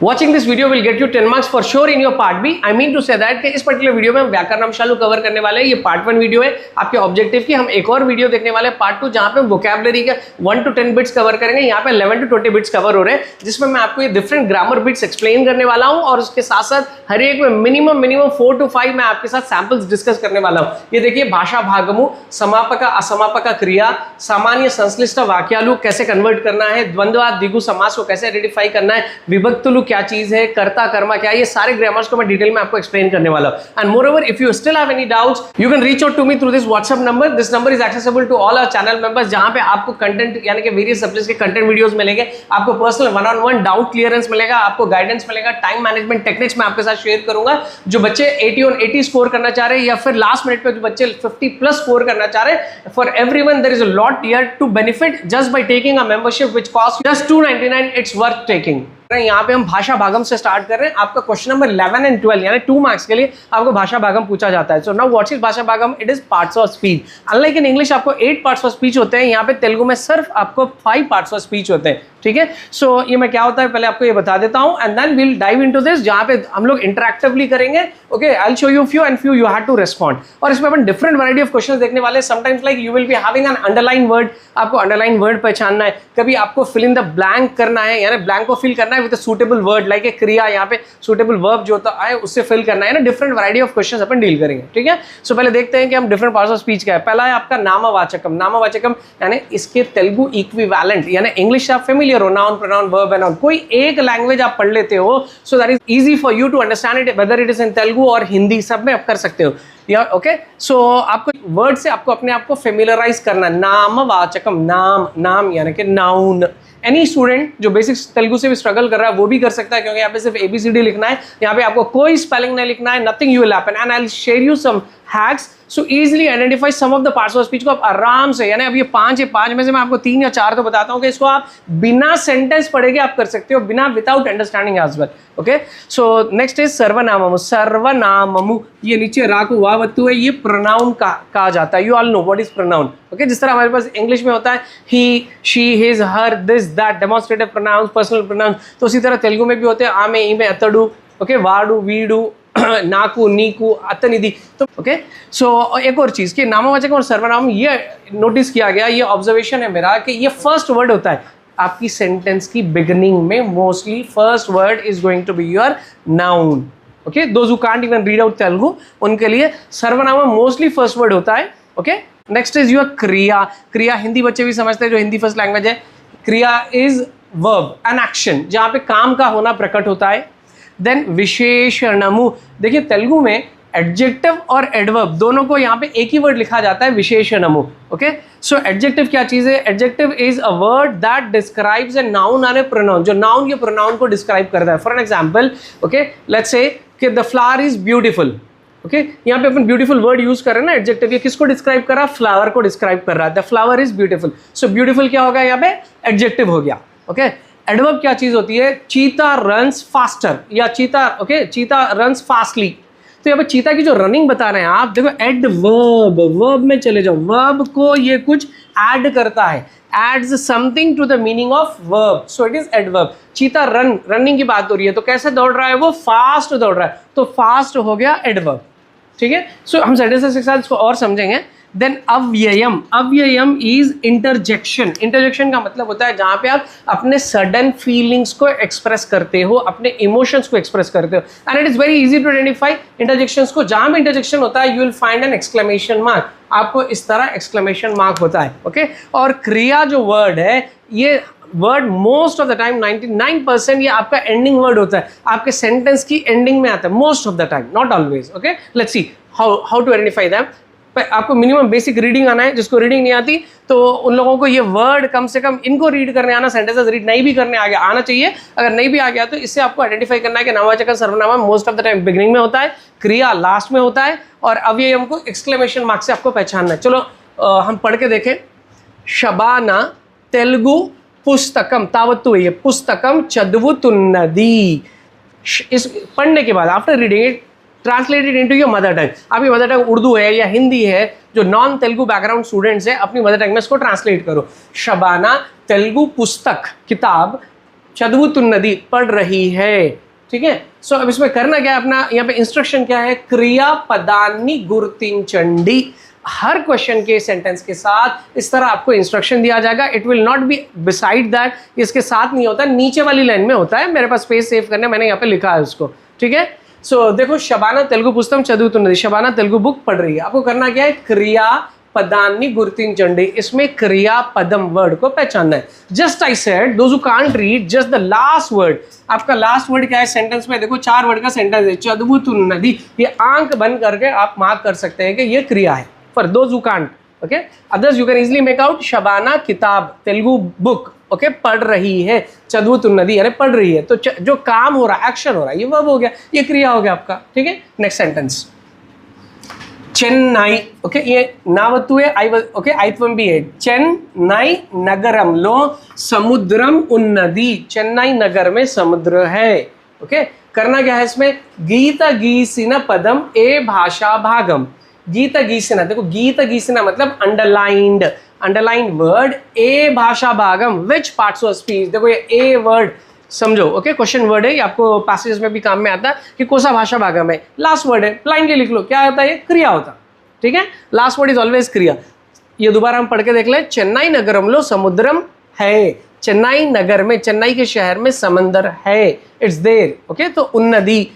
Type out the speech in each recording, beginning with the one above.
Watching this video will get you 10 marks for sure in your part B. I mean to say that कि इस particular video में हम व्याकरण अंशालू cover करने वाले हैं। ये पार्ट 1 वीडियो है आपके ऑब्जेक्टिव की। हम एक और वीडियो देखने वाले हैं पार्ट 2, जहां पे हम वोकैबुलरी के 1 to 10 बिट्स कवर करेंगे। यहाँ पे 11 to 20 बिट्स कवर हो रहे हैं, जिसमें मैं आपको ये डिफरेंट ग्रामर बिट्स एक्सप्लेन करने वाला हूँ और उसके साथ साथ हर एक में मिनिमम 4 to 5 मैं आपके साथ सैंपल्स डिस्कस करने वाला हूँ। ये देखिए, भाषा भागमु, समापक असमापक क्रिया, सामान्य संश्लिष्ट वाक्यालु कैसे कन्वर्ट करना है, द्वंद्वाद द्विगु समास को कैसे आइडेंटिफाई करना है, विभक्तलु क्या चीज है, कर्ता कर्मा क्या, ये सारे ग्रामर्स को मैं डिटेल में आपको एक्सप्लेन करने वाला हूं। And moreover, if you still have any doubts, you can reach out to me through this WhatsApp number. This number is accessible to all our channel members, जहां पे आपको कंटेंट यानी कि वेरियस सब्जेक्ट्स के content videos मिलेंगे, आपको personal 1-on-1 doubt clearance मिलेगा, आपको गाइडेंस मिलेगा, टाइम मैनेजमेंट टेक्निक्स मैं आपके साथ शेयर करूंगा। जो बच्चे 80 on 80 स्कोर करना चाह रहे हैं या फिर लास्ट मिनट पे जो बच्चे 50+ स्कोर करना चाह रहे हैं, for everyone there is a lot here to benefit just by taking a membership which cost just $299। It's worth taking. यहाँ पे हम भाषा भागम से स्टार्ट कर रहे हैं। आपका क्वेश्चन नंबर 11 and 12 यानी 2 मार्क्स के लिए आपको भाषा भागम पूछा जाता है। सो नाउ व्हाट इज भाषा भागम? It is parts of speech. Unlike in English आपको 8 पार्ट्स ऑफ स्पीच होते हैं, यहाँ पे तेलुगु में सिर्फ आपको 5 पार्ट्स ऑफ स्पीच होते हैं। ठीक है, सो ये मैं क्या होता है पहले आपको ये बता देता हूँ, and then will dive into this, जहाँ पे हम लोग इंटरैक्टिवली करेंगे। Okay, I will show you few and few you have to respond. और इसमें अपन डिफरेंट वैरायटी ऑफ क्वेश्चंस देखने वाले हैं। Sometimes like you will be having an underline word, आपको अंडरलाइन वर्ड पहचानना है। कभी आपको फिल इन द ब्लैंक करना है, यानी ब्लैंक को फिल करना है with a suitable word, like a क्रिया, यहाँ पे सूटेबल वर्ब जो होता है उससे फिल करना है ना। Different variety of questions upon deal करेंगे। ठीक है, सो पहले देखते हैं कि हम डिफरेंट पार्ट्स ऑफ स्पीच क्या है। पहला है आपका नामवाचकम। नामवाचकम यानी इसके तेलुगु इक्विवेलेंट, यानी इंग्लिश आप फेमिलियर हो, noun pronoun verb and noun, कोई एक लैंग्वेज आप पढ़ लेते हो, so that is easy for you to understand it, whether it is in Telugu और हिंदी, सब में आप कर सकते हो। या ओके, सो आपको वर्ड से आपको अपने आप को फेमिलराइज करना है। नामवाचकम, नाम, नाम यानी कि नाउन। एनी स्टूडेंट जो बेसिक तेलुगु से भी स्ट्रगल कर रहा है वो भी कर सकता है, क्योंकि यहाँ पे सिर्फ ABCD लिखना है, यहाँ पे आपको कोई स्पेलिंग नहीं लिखना है, nothing you will happen. And I will share you some hacks so easily identify some of the parts of speech को आप आराम से, यानी अब ये 5 है, 5 में से मैं आपको 3 या 4 तो बताता हूँ कि इसको आप बिना सेंटेंस पढ़े आप कर सकते हो, बिना without understanding as well. Okay, so next is सर्वनाममु। सर्वनाममु, ये नीचे राकु वावत्तु है, ये प्रोनाउन कहा जाता है। You all know what is pronoun. Okay, जिस तरह हमारे पास इंग्लिश में होता है he, she, his, her, this, that, demonstrative pronouns, personal pronouns, तो उसी तरह तेलुगु में भी होते हैं आमे, ईमे, अतडू, ओके, वाडू, वीडू, नाकू, नीकू, अतनिधि। तो ओके, सो एक और चीज कि नामवाचक और सर्वनाम, ये नोटिस किया गया, ये ऑब्जर्वेशन है मेरा, कि ये फर्स्ट वर्ड होता है आपकी सेंटेंस की बिगिनिंग में। Mostly first word is going to be your noun. Okay, those who can't even read out Telugu, उनके लिए सर्वनाम मोस्टली फर्स्ट वर्ड होता है। ओके, नेक्स्ट इज योर क्रिया। क्रिया हिंदी बच्चे भी समझते हैं जो हिंदी फर्स्ट लैंग्वेज है। क्रिया इज वर्ब, एन एक्शन, जहां पे काम का होना प्रकट होता है। देन विशेषणमु, देखिए तेलुगु में एडजेक्टिव और एडवर्ब दोनों को यहाँ पे एक ही वर्ड लिखा जाता है, विशेषणमु। ओके, सो एडजेक्टिव क्या चीज है? Adjective is a word that describes a noun and a pronoun, जो नाउन के प्रोनाउन को डिस्क्राइब करता है। For an example, okay, let's say कि the flower is beautiful. Okay, यहाँ पे अपन ब्यूटीफुल वर्ड यूज कर रहे हैं ना, एडजेक्टिव। ये किसको डिस्क्राइब कर रहा है? फ्लावर को डिस्क्राइब कर रहा है। The flower is beautiful. So beautiful क्या होगा? यहाँ पे एडजेक्टिव हो गया। ओके, एडवर्ब क्या चीज होती है? चीता रन्स फास्टर, या चीता, ओके, चीता रन्स फास्टली। तो यहाँ पे चीता की जो रनिंग बता रहे हैं आप, देखो एडवर्ब, वर्ब में चले जाओ, वर्ब को ये कुछ ऐड करता है, adds something to the meaning of verb, so it is adverb. चीता रनिंग की बात हो रही है, तो कैसे दौड़ रहा है वो? फास्ट दौड़ रहा है, तो फास्ट हो गया एडवर्ब। ठीक है, सो हम सेंटेंसेस के साथ इसको और समझेंगे। देन अव्ययम। अव्ययम इज इंटरजेक्शन। इंटरजेक्शन का मतलब होता है जहां पे आप अपने सडन फीलिंग्स को एक्सप्रेस करते हो, अपने इमोशंस को एक्सप्रेस करते हो। And it is very easy to identify interjections को। जहां भी इंटरजेक्शन होता है you will find an exclamation mark, आपको इस तरह एक्सक्लेमेशन मार्क होता है। ओके, और क्रिया जो वर्ड है, ये word most of the time 99% ये आपका एंडिंग वर्ड होता है, आपके सेंटेंस की एंडिंग में आता है most of the time, not always. Okay, let's see how to identify them. आपको मिनिमम बेसिक रीडिंग आना है, जिसको रीडिंग नहीं आती तो उन लोगों को ये वर्ड कम से कम इनको रीड करने आना, सेंटेंसेस रीड नहीं भी करने आना चाहिए। अगर नहीं भी आ गया तो इससे आपको आइडेंटिफाई करना है कि नामवाचक सर्वनाम most of the time beginning में होता है, क्रिया लास्ट में होता है, और अव्ययम को एक्सक्लेमेशन मार्क से आपको पहचानना है। चलो हम पढ़ के देखें। शबाना तेलुगु पुस्तकम, तावत्तु है ये, पुस्तकम चदवुतुन्नदी। इस पढ़ने के बाद after reading it translated into your mother tongue. आपकी मदर टंग उर्दू है या हिंदी है, जो नॉन तेलुगु बैकग्राउंड स्टूडेंट्स है अपनी मदर टंग में इसको ट्रांसलेट करो। शबाना तेलुगु पुस्तक किताब चदवुतुन्नदी पढ़ रही है, ठीक है। सो अब इसमें करना क्या है अपना, यहाँ पे इंस्ट्रक्शन क्या है, क्रियापदान्नि गुर्तिंचंडी। हर क्वेश्चन के सेंटेंस के साथ इस तरह आपको इंस्ट्रक्शन दिया जाएगा। It will not be beside that, इसके साथ नहीं होता, नीचे वाली लाइन में होता है। मेरे पास स्पेस सेव करने, मैंने यहाँ पे लिखा है उसको, ठीक है। सो देखो, शबाना तेलुगु पुस्तकम चदवुतुन्नदी, शबाना तेलुगु बुक पढ़ रही है। आपको करना क्या है, क्रिया पदान्नि गुर्तिंचंडी, इसमें क्रिया पदम वर्ड को पहचानना है। Just I said those who can't read just the last word. आपका लास्ट वर्ड क्या है सेंटेंस में, देखो 4 वर्ड का सेंटेंस है, चदवुतुन्नदी। ये आंख बंद करके आप मार्क कर सकते हैं कि ये क्रिया है। For those who can't, okay, others you can easily make out Shabana किताब तेलुगु बुक, ओके, पढ़ रही है, चदवुतुन्नदी यानी पढ़ रही है। तो जो काम हो रहा है, एक्शन हो रहा है, ये वर्ब हो गया, ये क्रिया हो गया आपका, ठीक है। नेक्स्ट सेंटेंस, चेन्नई, ओके, ये नावत्तुवे ओके आयत्वम भी है। चेन्नई नगरंलो समुद्रम उन्नदी, चेन्नई नगर में समुद्र है, ओके। करना क्या है इसमें, गीत गीसिन पदम ए भाषा भागम। गीत गीसिना, देखो गीत गीसिना मतलब अंडरलाइंड वर्ड, ए भाषा भागम विच पार्ट्स ऑफ स्पीच। देखो ये ए वर्ड समझो, ओके, क्वेश्चन वर्ड है, ये आपको पैसेज में भी काम में आता है कि कौन सा भाषा भागम है। लास्ट वर्ड है, ब्लाइंडली लिख लो, क्या होता है, ये क्रिया होता, ठीक है। लास्ट वर्ड इज ऑलवेज क्रिया। ये दोबारा हम पढ़ के देख ले, चेन्नई नगरमलो समुद्रम है, चेन्नई नगर में, चेन्नई के शहर में समंदर है, इट्स देयर, ओके। तो उन्नदी,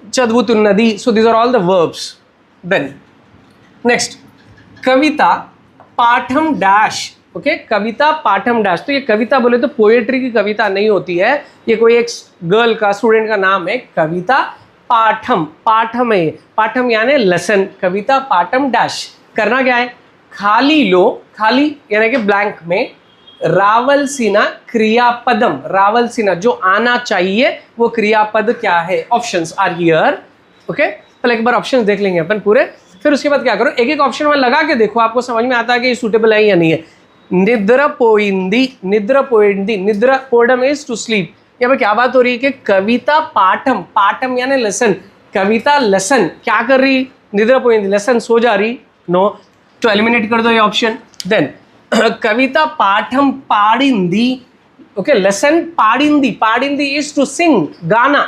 चदवुतुन्नदी, so these are all the verbs. Then next, Kavitha पाठम डैश, ओके, कविता पाठम डैश। तो ये कविता बोले तो पोएट्री की कविता नहीं होती है, ये कोई एक गर्ल का, स्टूडेंट का नाम है। कविता पाठम, पाठम है, पाठम यानी लेसन, कविता पाठम डैश। करना क्या है, खाली लो, खाली यानी कि ब्लैंक में, रावलसीना क्रियापदम, रावलसीना जो आना चाहिए वो क्रियापद क्या है। Options are here, okay. पहले एक बार ऑप्शंस देख लेंगे अपन पूरे, फिर उसके बाद क्या करो, एक एक ऑप्शन में लगा के देखो, आपको समझ में आता है कि ये सूटेबल है या नहीं है। निद्रा पोइंदी, निद्रा पोइंदी, निद्रा पोडम इज टू स्लीप। यहाँ पे क्या बात हो रही है कि कविता पाठम, पाठम यानी लेसन, कविता लेसन क्या कर रही, निद्रा पोइंदी लेसन सो जा रही, नो, तो एलिमिनेट कर दो ये ऑप्शन। देन कविता पाठम पाड़िंदी, ओके, लेसन पाड़िंदी, पाड़िंदी इज टू सिंग, गाना,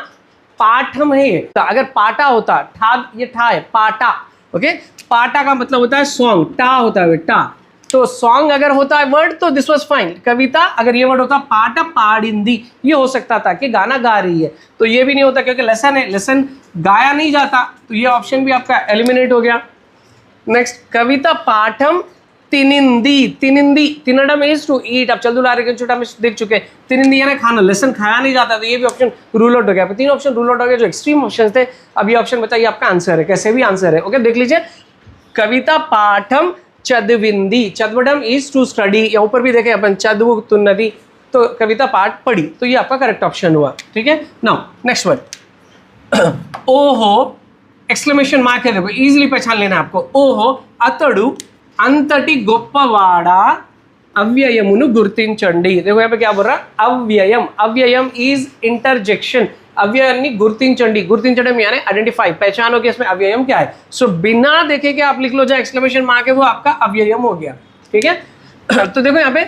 पाठम है ये। तो अगर पाटा होता, ठा, ये ठा है, पाटा, ओके, पाटा का मतलब होता है सॉन्ग, टा होता है टा, तो सॉन्ग अगर होता है वर्ड तो दिस वाज फाइन। कविता अगर ये वर्ड होता पाटा पाड़िंदी, ये हो सकता था कि गाना गा रही है, तो ये भी नहीं होता क्योंकि लेसन है, लेसन गाया नहीं जाता, तो ये ऑप्शन भी आपका एलिमिनेट हो गया। नेक्स्ट, कविता पाठम तिनिंदी, तिनिंदी, तिनडम इज टू ईट, अब चल दुला छोटा में देख चुके, तिनिंदी यानी खाना, लेसन खाया नहीं जाता, तो ये भी ऑप्शन रूल आउट हो गया। 3 ऑप्शन रूल आउट हो गया जो एक्सट्रीम ऑप्शन थे। अब ये ऑप्शन बताइए आपका आंसर है, कैसे भी आंसर है, ओके। देख लीजिए, कविता पाठम चदविंदी, चदवडम इज टू स्टडी, या ऊपर भी देखें अपन चदवुतुन्नदी, तो कविता पाठ पढ़ी, तो ये आपका करेक्ट ऑप्शन हुआ, ठीक है। नाउ नेक्स्ट वर्ड, ओहो, एक्सक्लेमेशन मार्क है, देखो इजीली पहचान लेना आपको। ओहो अतड़ू अंतटी गोप्पवाड़ा अव्ययमुनु गुर्तिंचंडी। देखो यहाँ पे क्या बोल रहा है, अव्ययम, अव्ययम इज इंटरजेक्शन, अव्ययनी गुर्तिंचंडी, गुर्तिंचंडी यानी आइडेंटिफाई, पहचानो कि इसमें अव्ययम क्या है। सो बिना देखे कि आप लिख लो जहाँ एक्सक्लेमेशन मार्क है वो आपका अव्ययम हो गया, ठीक है। तो देखो यहाँ पे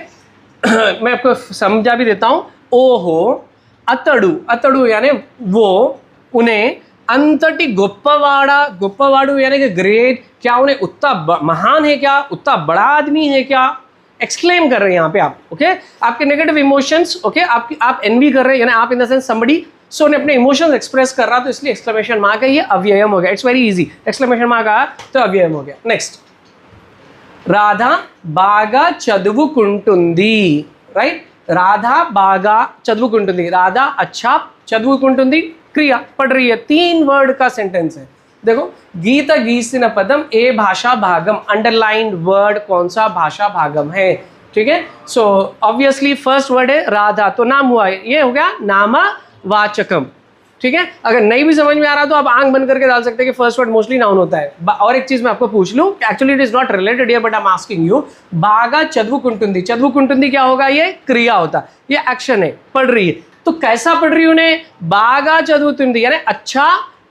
मैं आपको समझा भी देता हूँ। ओहो अतड़ू, अतड़ू यानी वो, उन्हें, अंतटी गोप्पवाड़ा, गोप्पवाड़ू यानी कि ग्रेट, क्या उन्हें उतना महान है क्या, उतना बड़ा आदमी है क्या, एक्सक्लेम कर रहे हैं यहाँ पे आप, ओके। आपके नेगेटिव इमोशंस, ओके, आप एनवी कर रहे हैं, यानी आप इन द सेंस समबडी, सो उन्हें अपने इमोशंस एक्सप्रेस कर रहा, तो इसलिए एक्सक्लेमेशन मार्क है, ये अव्ययम हो गया। It's very easy, exclamation mark आया तो अव्ययम हो गया। नेक्स्ट, राधा बागा चदवुकुंटुंदी, राइट, राधा बागा चदवुकुंटुंदी, राधा अच्छा, चदवुकुंटुंदी क्रिया, पढ़ रही है, 3 वर्ड का सेंटेंस है। देखो, गीत गीसिन पदम ए भाषा भागम, अंडरलाइंड वर्ड कौन सा भाषा भागम है, ठीक है। सो ऑब्वियसली फर्स्ट वर्ड है राधा, तो नाम हुआ, ये हो गया नामवाचकम, ठीक है। अगर नहीं भी समझ में आ रहा तो आप आंख बंद करके डाल सकते हैं कि फर्स्ट वर्ड मोस्टली नाउन होता है। और एक चीज मैं आपको पूछ लूं, actually it is not related here but I am asking you, बागा चदवुकुंटुंदी, चदवुकुंटुंदी क्या होगा, ये क्रिया होता, ये एक्शन है, पढ़ रही है, तो कैसा पढ़ रही उन्हें, बागा चदवुकुंटुंदी यानी अच्छा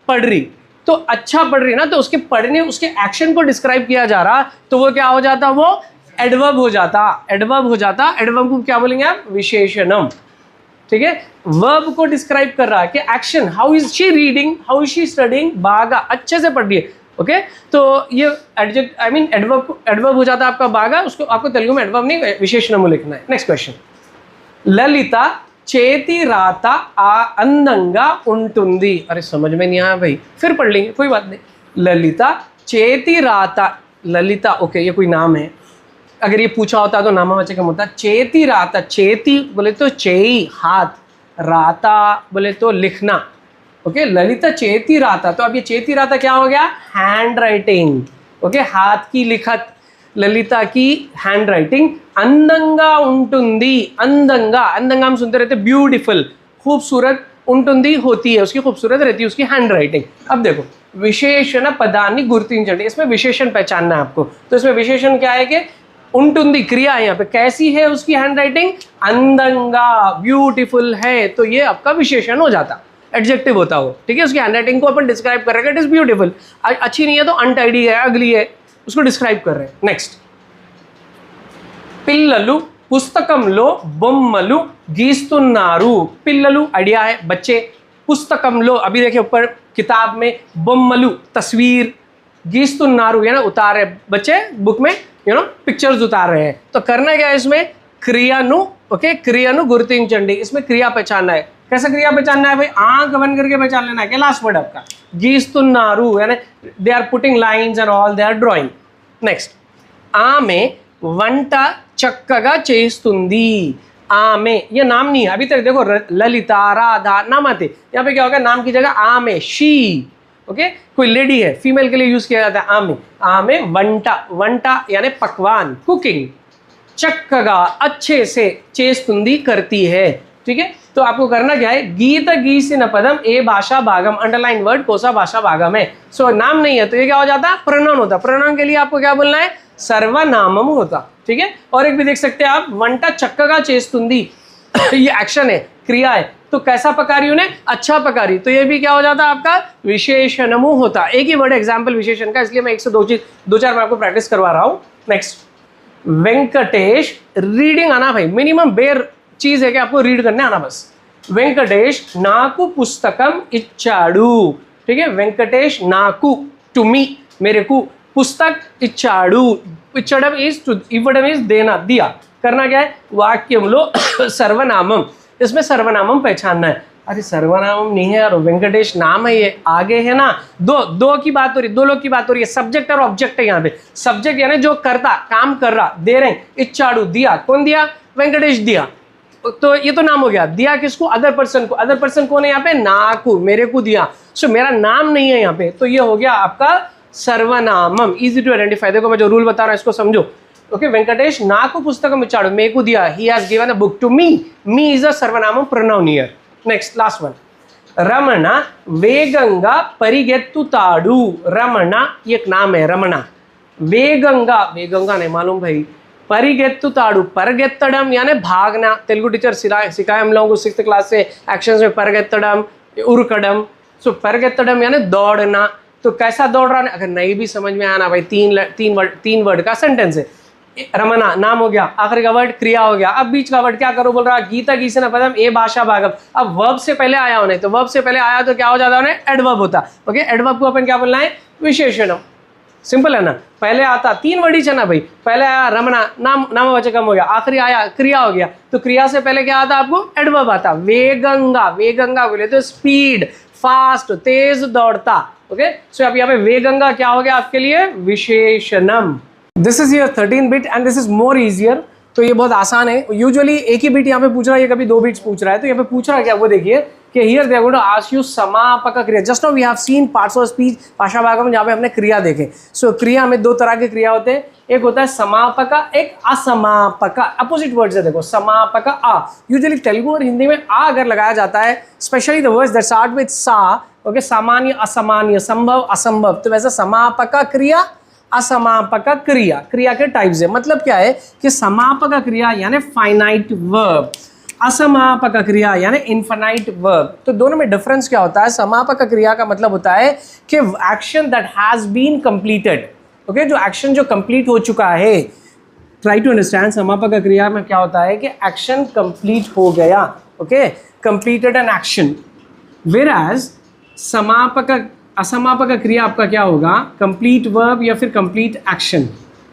पढ़ रही, तो अच्छा पढ़ रही है ना, तो उसके पढ़ने, उसके एक्शन को डिस्क्राइब किया जा रहा, तो वो क्या हो जाता, वो एडवर्ब हो जाता, एडवर्ब हो जाता। एडवर्ब को क्या बोलेंगे आप, विशेषणम, ठीक है, वर्ब को डिस्क्राइब कर रहा है कि action, how is she reading, how is she studying, बागा अच्छे से पढ़ रही है। ओके, तो ये एडजेक्ट आई मीन एडवर्ब हो जाता है आपका बागा, उसको आपको तेलुगु में एडवर्ब नहीं विशेषणము लिखना है। नेक्स्ट क्वेश्चन, ललिता చేతి రాత అందంగా ఉంటుంది। अरे समझ में नहीं आया भाई, फिर पढ़ लेंगे, कोई बात नहीं। ललिता చేతి రాత, ललिता ओके ये कोई नाम है, अगर ये पूछा होता तो नामवाचक होता। చేతి రాత, చేति बोले तो चेई हाथ, राता बोले तो लिखना। ओके, ललिता చేతి రాత, तो अब ये చేతి రాత क्या हो गया, हैंड राइटिंग। ओके, हाथ की लिखत, ललिता की हैंड राइटिंग अंदंगा उंटुंदी, अंदंगा, अंदंगा हम सुनते रहते ब्यूटीफुल, खूबसूरत, उंटुंदी होती है, उसकी खूबसूरत रहती है उसकी हैंड राइटिंग। अब देखो विशेषण पदानी गुर्तिंचंडी, इसमें विशेषण पहचानना है आपको। तो इसमें विशेषण क्या है कि उंटुंदी क्रिया है, यहाँ पे कैसी है उसकी हैंड राइटिंग, अंदंगा ब्यूटीफुल है, तो ये आपका विशेषण हो जाता, एडजेक्टिव होता हो। ठीक है, उसकी हैंड राइटिंग को अपन डिस्क्राइब कर रहे हैं, इट इज ब्यूटीफुल। अच्छी नहीं है तो अनटाइडी है, अगली है, उसको डिस्क्राइब कर रहे हैं। नेक्स्ट, पिल्ललु पुस्तकंलो बोम्मलु गीस्तुन्नारू। पिल्ललु आइडिया है बच्चे, पुस्तकंलो अभी देखिए ऊपर किताब में, बोम्मलु तस्वीर, गीस्तुन्नारू है ना उतार रहे बच्चे बुक में, पिक्चर्स उतार रहे हैं। तो करना क्या है इसमें, क्रियानु। ओके, क्रियानु गुर्तिंचंडी, इसमें क्रिया पहचानना है। कैसा क्रिया पहचानना है भाई, आंख बंद करके पहचान लेना है क्या, लास्ट वर्ड आपका गीस्तुन्नारू, यानी they are putting lines and all, they are drawing. Next, आमे వంట చక్కగా చేస్తుంది। आमे ये नाम नहीं है अभी तक, देखो ललिता, राधा नाम आते, यहाँ पे क्या होगा, नाम की जगह आमे, शी। ओके, कोई लेडी है, फीमेल के लिए यूज किया जाता है आमे। आमे वंटा, वंटा यानी पकवान, कुकिंग, चक्कगा अच्छे से, चेस्तुंदी करती है। ठीक है, तो आपको करना क्या है, गीत गीसिन पदम ए भाषा भागम, अंडरलाइन वर्ड कोसा भाषा भागम है। सो नाम नहीं है तो ये क्या हो जाता, प्रोनाउन होता। प्रोनाउन के लिए आपको क्या बोलना है, सर्वनामम होता। ठीक है, और एक भी देख सकते हैं आप, वंटा चक्कगा चेस्तुंदी ये एक्शन है, क्रिया है, तो कैसा पका रही उन्हें, अच्छा पका रही, तो ये भी क्या हो जाता आपका विशेषणमु होता। एक ही वर्ड एग्जाम्पल विशेषण का, इसलिए मैं एक से दो चार मैं आपको प्रैक्टिस करवा रहा हूँ। नेक्स्ट, वेंकटेश रीडिंग आना भाई, मिनिमम बेर चीज है कि आपको रीड करने आना बस। वेंकटेश नाकु पुस्तकम इच्चाडू। ठीक है, वेंकटेश नाकु टू मी, मेरे को, पुस्तक इच्चाडू, इच्चडम इज टू, इवडम इज देना, दिया। करना क्या है, वाक्यम लो सर्वनामम, इसमें सर्वनामम पहचानना है। अरे सर्वनामम नहीं है यार, वेंकटेश नाम है, ये आगे है ना, दो की बात हो रही है, दो लोग की बात हो रही है, सब्जेक्ट और ऑब्जेक्ट है यहाँ पे। सब्जेक्ट यानी जो करता, काम कर रहा, दे रहे, इच्चाडू दिया, कौन दिया, वेंकटेश दिया, तो ये तो नाम हो गया। दिया किसको, अदर पर्सन को, अदर पर्सन कौन है यहाँ पे, नाकु, मेरे को दिया। सो मेरा नाम नहीं है यहाँ पे, तो ये हो गया आपका सर्वनामम। इजी टू आइडेंटिफाई, देखो मैं जो रूल बता रहा हूँ इसको समझो। ओके, वेंकटेश नाकु पुस्तकम इच्चाडू, मेरे को दिया, he has given a book to me, me is a सर्वनामम pronoun here. Next last one, Ramana वेगंगा परिगेत्तुताडू। रमणा ये एक नाम है, रमणा, वेगंगा, वेगंगा नहीं मालूम भाई, परिगेत्तुताडू, परगेत्तडम यानी भागना। तेलुगु टीचर सिखाए हम लोगों को 6th क्लास से एक्शंस में, परगेत्तडम, उरकड़म। सो परगेत्तडम यानी दौड़ना, तो कैसा दौड़ रहा है, अगर नहीं भी समझ में आना भाई, तीन वर्ड का सेंटेंस है। रमना नाम हो गया, आखिरी का वर्ड क्रिया हो गया, अब बीच का वर्ड क्या करो बोल रहा, गीता गीसन पदम ए भाषा भागम। अब वर्ब से पहले आया उन्हें, तो वर्ब से पहले आया तो क्या हो जाता उन्हें, एडवर्ब होता। ओके, एडवर्ब को अपन क्या बोलना है, विशेषण। सिंपल है ना, पहले आता 3 वर्ड ही है ना भाई, पहले आया रमना, नामवाचकम हो गया, आखिरी आया क्रिया हो गया, तो क्रिया से पहले क्या आता आपको, एडवर्ब आता। वेगंगा, वेगंगा बोले तो स्पीड, फास्ट, तेज दौड़ता। ओके, सो अब यहाँ पे वेगंगा क्या हो गया आपके लिए, विशेषणम। This is your 13 bit and this is more easier. तो ये बहुत आसान है, यूजुअली एक ही बिट यहाँ पे पूछ रहा है, ये कभी 2 बिट्स पूछ रहा है। तो यहाँ पे पूछ रहा है क्या, वो देखिए कि here they are going to ask you समापक क्रिया। Just now we have seen parts of speech, भाषा भागम, जहाँ पे हमने क्रिया देखे। सो क्रिया में 2 तरह के क्रिया होते हैं, एक होता है समापक, एक असमापक। अपोजिट वर्ड्स है देखो, समापक आ। यूजुअली तेलुगु और हिंदी में आ अगर लगाया जाता है, specially the words that start with सा, ओके, सामान्य असामान्य, संभव असंभव, तो वैसे समापक क्रिया, असमापक क्रिया, क्रिया के टाइप्स है। मतलब क्या है कि समापक क्रिया यानी फाइनाइट वर्ब, असमापक क्रिया यानी इनफाइनाइट वर्ब। तो दोनों में डिफरेंस क्या होता है, समापक क्रिया का मतलब होता है कि action that has been completed. Okay, जो एक्शन जो कंप्लीट हो चुका है। ट्राई टू अंडरस्टैंड, समापक क्रिया में क्या होता है कि एक्शन कंप्लीट हो गया, ओके, कंप्लीटेड एन एक्शन। वेराज समापक असमापक क्रिया आपका क्या होगा, कंप्लीट वर्ब या फिर कंप्लीट एक्शन,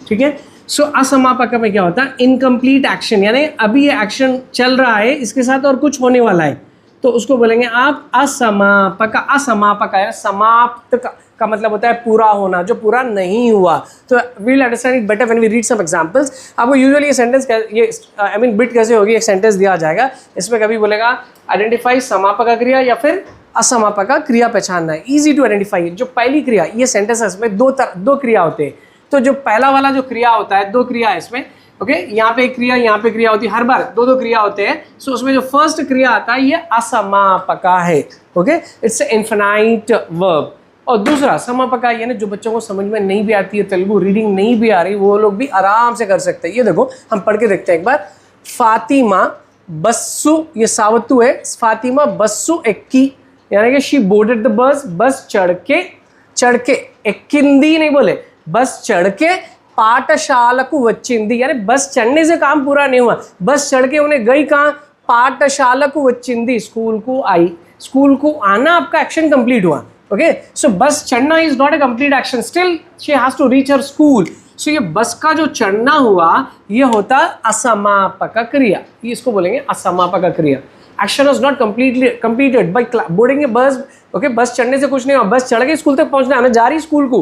ठीक है। सो असमापक में क्या होता है, इनकम्प्लीट एक्शन, यानी अभी ये एक्शन चल रहा है, इसके साथ और कुछ होने वाला है, तो उसको बोलेंगे आप असमापक। असमापक है, समाप्त का मतलब होता है पूरा होना, जो पूरा नहीं हुआ। तो we will understand it better when we read some examples. आपको यूजुअली ये सेंटेंस ये आई मीन बिट कैसे होगी, एक सेंटेंस दिया जाएगा, इसमें कभी बोलेगा आइडेंटिफाई समापक क्रिया या फिर असमापक क्रिया पहचानना है। Easy to identify. जो पहली क्रिया, ये सेंटेंस में दो क्रिया होते हैं, तो जो पहला वाला जो क्रिया होता है, दो क्रिया है इसमें, ओके, यहाँ पे एक क्रिया, यहाँ पे क्रिया होती है, हर बार दो क्रिया होते हैं। सो उसमें जो फर्स्ट क्रिया आता है ये असमापका है, ओके, इट्स इन्फिनाइट वर्ब। और दूसरा समापका, यानी जो बच्चों को समझ में नहीं भी आती है, तेलुगु रीडिंग नहीं भी आ रही, वो लोग भी आराम से कर सकते हैं। ये देखो, हम पढ़ के देखते हैं एक बार। फातिमा बस्सु, ये सावतु है, फातिमा बस्सु एक्की, यानी कि शी बोर्डेड द बस, बस चढ़ के एक्किंदी नहीं बोले, बस चढ़ के पाठशाला को वच्चिंदी, यानी बस चढ़ने से काम पूरा नहीं हुआ, बस चढ़ के उन्हें गई कहाँ, पाठशाला को वच्चिंदी, स्कूल को आई। स्कूल को आना आपका एक्शन कंप्लीट हुआ, ओके। सो बस चढ़ना is not a complete action, still she has to reach her school. So ये बस का जो चढ़ना हुआ, ये होता असमापक क्रिया, ये इसको बोलेंगे असमापक क्रिया। Action is not completed by boarding a bus, okay, बस चढ़ने से कुछ नहीं हुआ, बस चढ़ के स्कूल तक पहुंचना है, मैं जा रही स्कूल को,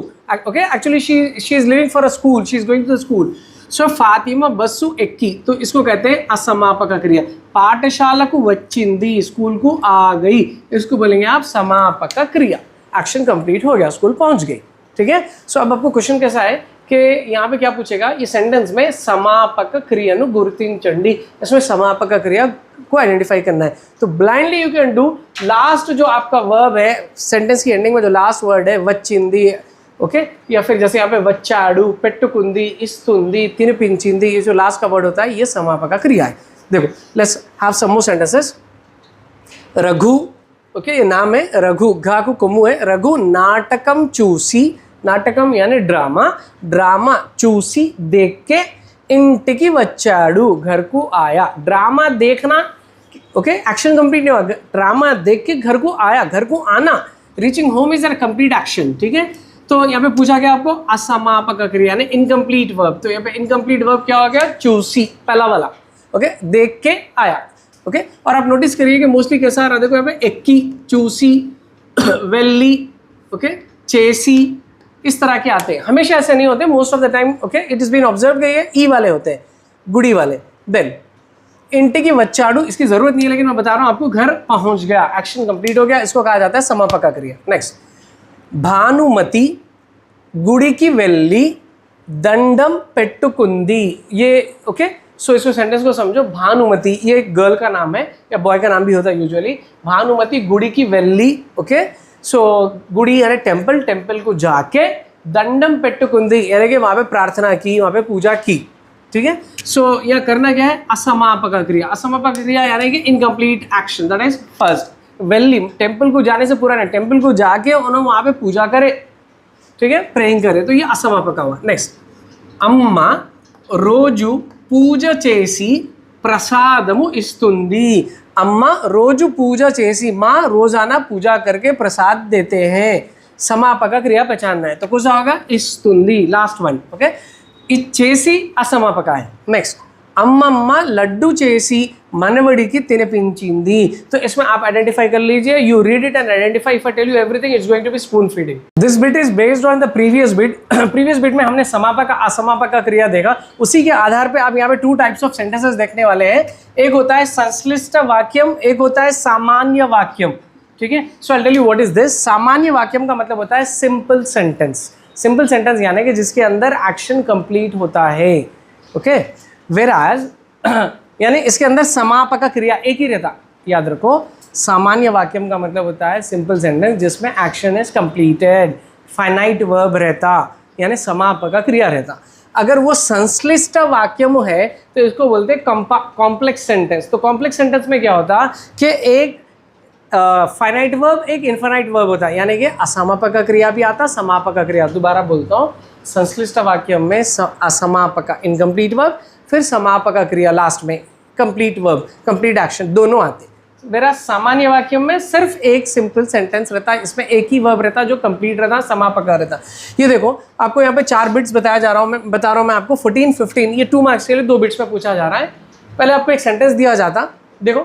okay, actually she is living for a school, she is going to the school. So Fatima bus एक्की, तो इसको कहते हैं असमापक क्रिया। पाठशाला को वच्चिंदी, स्कूल को आ गई, इसको बोलेंगे आप समापक क्रिया। एक्शन कंप्लीट हो गया, स्कूल पहुंच गई, ठीक है। सो अब आपको क्वेश्चन कैसा है कि यहाँ पे क्या पूछेगा, ये सेंटेंस में समापक क्रियानु गुरुतिंचंडी, इसमें समापक क्रिया को आइडेंटिफाई करना है। तो blindly you can do last जो आपका वर्ब है, सेंटेंस की एंडिंग में जो लास्ट वर्ड है वच्चिंदी, ओके, या फिर जैसे यहाँ पे वच्चाडू, पेट्टुकुंदी, इस्तुंदी, तिनिपिंचिंदी, ये जो लास्ट का वर्ड होता है, ये समापक क्रिया है। देखो, let's have some more sentences. Raghu, okay, ये नाम है रघु, घा को कुमु है, रघु नाटकम चूसी, नाटकम यानी ड्रामा, ड्रामा चूसी देख के, इंटिकी वच्चाडू, घर को आया। ड्रामा देखना, ओके, एक्शन कंप्लीट नहीं हुआ, ड्रामा देख के घर को आया, घर को आना, reaching home is a complete action, ठीक है। तो यहाँ पे पूछा गया आपको असमापक क्रिया यानी इनकम्प्लीट वर्ब, तो यहाँ पे इनकम्प्लीट वर्ब क्या हो गया, चूसी, पहला वाला, ओके, देख के आया, ओके। और आप नोटिस करिए कि मोस्टली कैसा आ रहा है, देखो यहाँ पे एक्की, चूसी, वेल्ली, ओके, चेसी, इस तरह के आते हैं, हमेशा ऐसे नहीं होते, most of the time, okay, it is been observe गई है, ई वाले होते हैं, गुड़ी वाले। देन इंटिकी वच्चाडू, इसकी जरूरत नहीं है, लेकिन मैं बता रहा हूँ आपको, घर पहुंच गया, एक्शन कंप्लीट हो गया, इसको कहा जाता है समापक क्रिया। नेक्स्ट, भानुमति गुड़ी की वेल्ली दंडम पेट्टुकुंदी, ये ओके। सो इसको सेंटेंस को समझो, भानुमति ये एक गर्ल का नाम है या बॉय का नाम भी होता है यूजुअली। भानुमति गुड़ी की वेल्ली, ओके, सो गुड़ी यानी टेम्पल, टेम्पल को जाके, दंडम पेट्टुकुंदी यानी कि वहाँ पे प्रार्थना की, वहाँ पे पूजा की, ठीक है। सो यह करना क्या है, असमापक क्रिया। असमापक क्रिया यानी कि incomplete action, that is first. वेल्ली, टेम्पल को जाने से पूरा नहीं, टेम्पल को जाके उन्होंने वहाँ पे पूजा करे, ठीक है, प्रेइंग करे, तो ये असमापक हुआ। नेक्स्ट, अम्मा रोजु पूज చేసి प्रसादमु इस्तुंदी, अम्मा रोजु पूजा చేసి, माँ रोजाना पूजा करके प्रसाद देते हैं। समापक क्रिया पहचानना है, तो कुछ होगा इस्तुंदी, लास्ट वन, ओके। इచ్చేసి असमापक है। नेक्स्ट, अम्मम्मा लड्डू చేసి मनवड़ी की तिनिपिंचिंदी, तो इसमें आप आइडेंटिफाई कर लीजिए, you read it and identify. If I tell you everything, it's going to be spoon feeding. This bit is based on the previous bit. Previous bit में हमने समापक असमापक क्रिया देखा, उसी के आधार पे आप यहाँ पे टू टाइप्स ऑफ सेंटेंसेस देखने वाले हैं। एक होता है संश्लिष्ट वाक्यम, एक होता है सामान्य वाक्यम, ठीक है। So I tell you what is this. सामान्य वाक्यम का मतलब होता है सिंपल सेंटेंस, सिंपल सेंटेंस यानी कि जिसके अंदर एक्शन कंप्लीट होता है, ओके। वेराज यानी इसके अंदर समापक क्रिया एक ही रहता, याद रखो। सामान्य वाक्यम का मतलब होता है सिंपल सेंटेंस जिसमें action is completed, finite verb रहता, यानी समापक क्रिया रहता। अगर वो संश्लिष्ट वाक्यम है तो इसको बोलते हैं कॉम्प्लेक्स सेंटेंस। तो कॉम्प्लेक्स सेंटेंस में क्या होता कि एक फाइनाइट वर्ब, एक इनफाइनाइट वर्ब होता है, यानी कि असमापक क्रिया भी आता, समापक क्रिया। दोबारा बोलता हूँ, संश्लिष्ट वाक्यम में असमापक इनकम्प्लीट वर्ब, फिर समापक क्रिया लास्ट में कंप्लीट वर्ब, कंप्लीट एक्शन, दोनों आते। मेरा सामान्य वाक्य में सिर्फ एक सिंपल सेंटेंस रहता है, इसमें एक ही वर्ब रहता है जो कंप्लीट रहता है, समापका रहता है। ये देखो आपको यहाँ पे 4 बिट्स बताया जा रहा हूँ, मैं बता रहा हूँ मैं आपको 14, 15, ये 2 मार्क्स के लिए 2 बिट्स में पूछा जा रहा है। पहले आपको एक सेंटेंस दिया जाता, देखो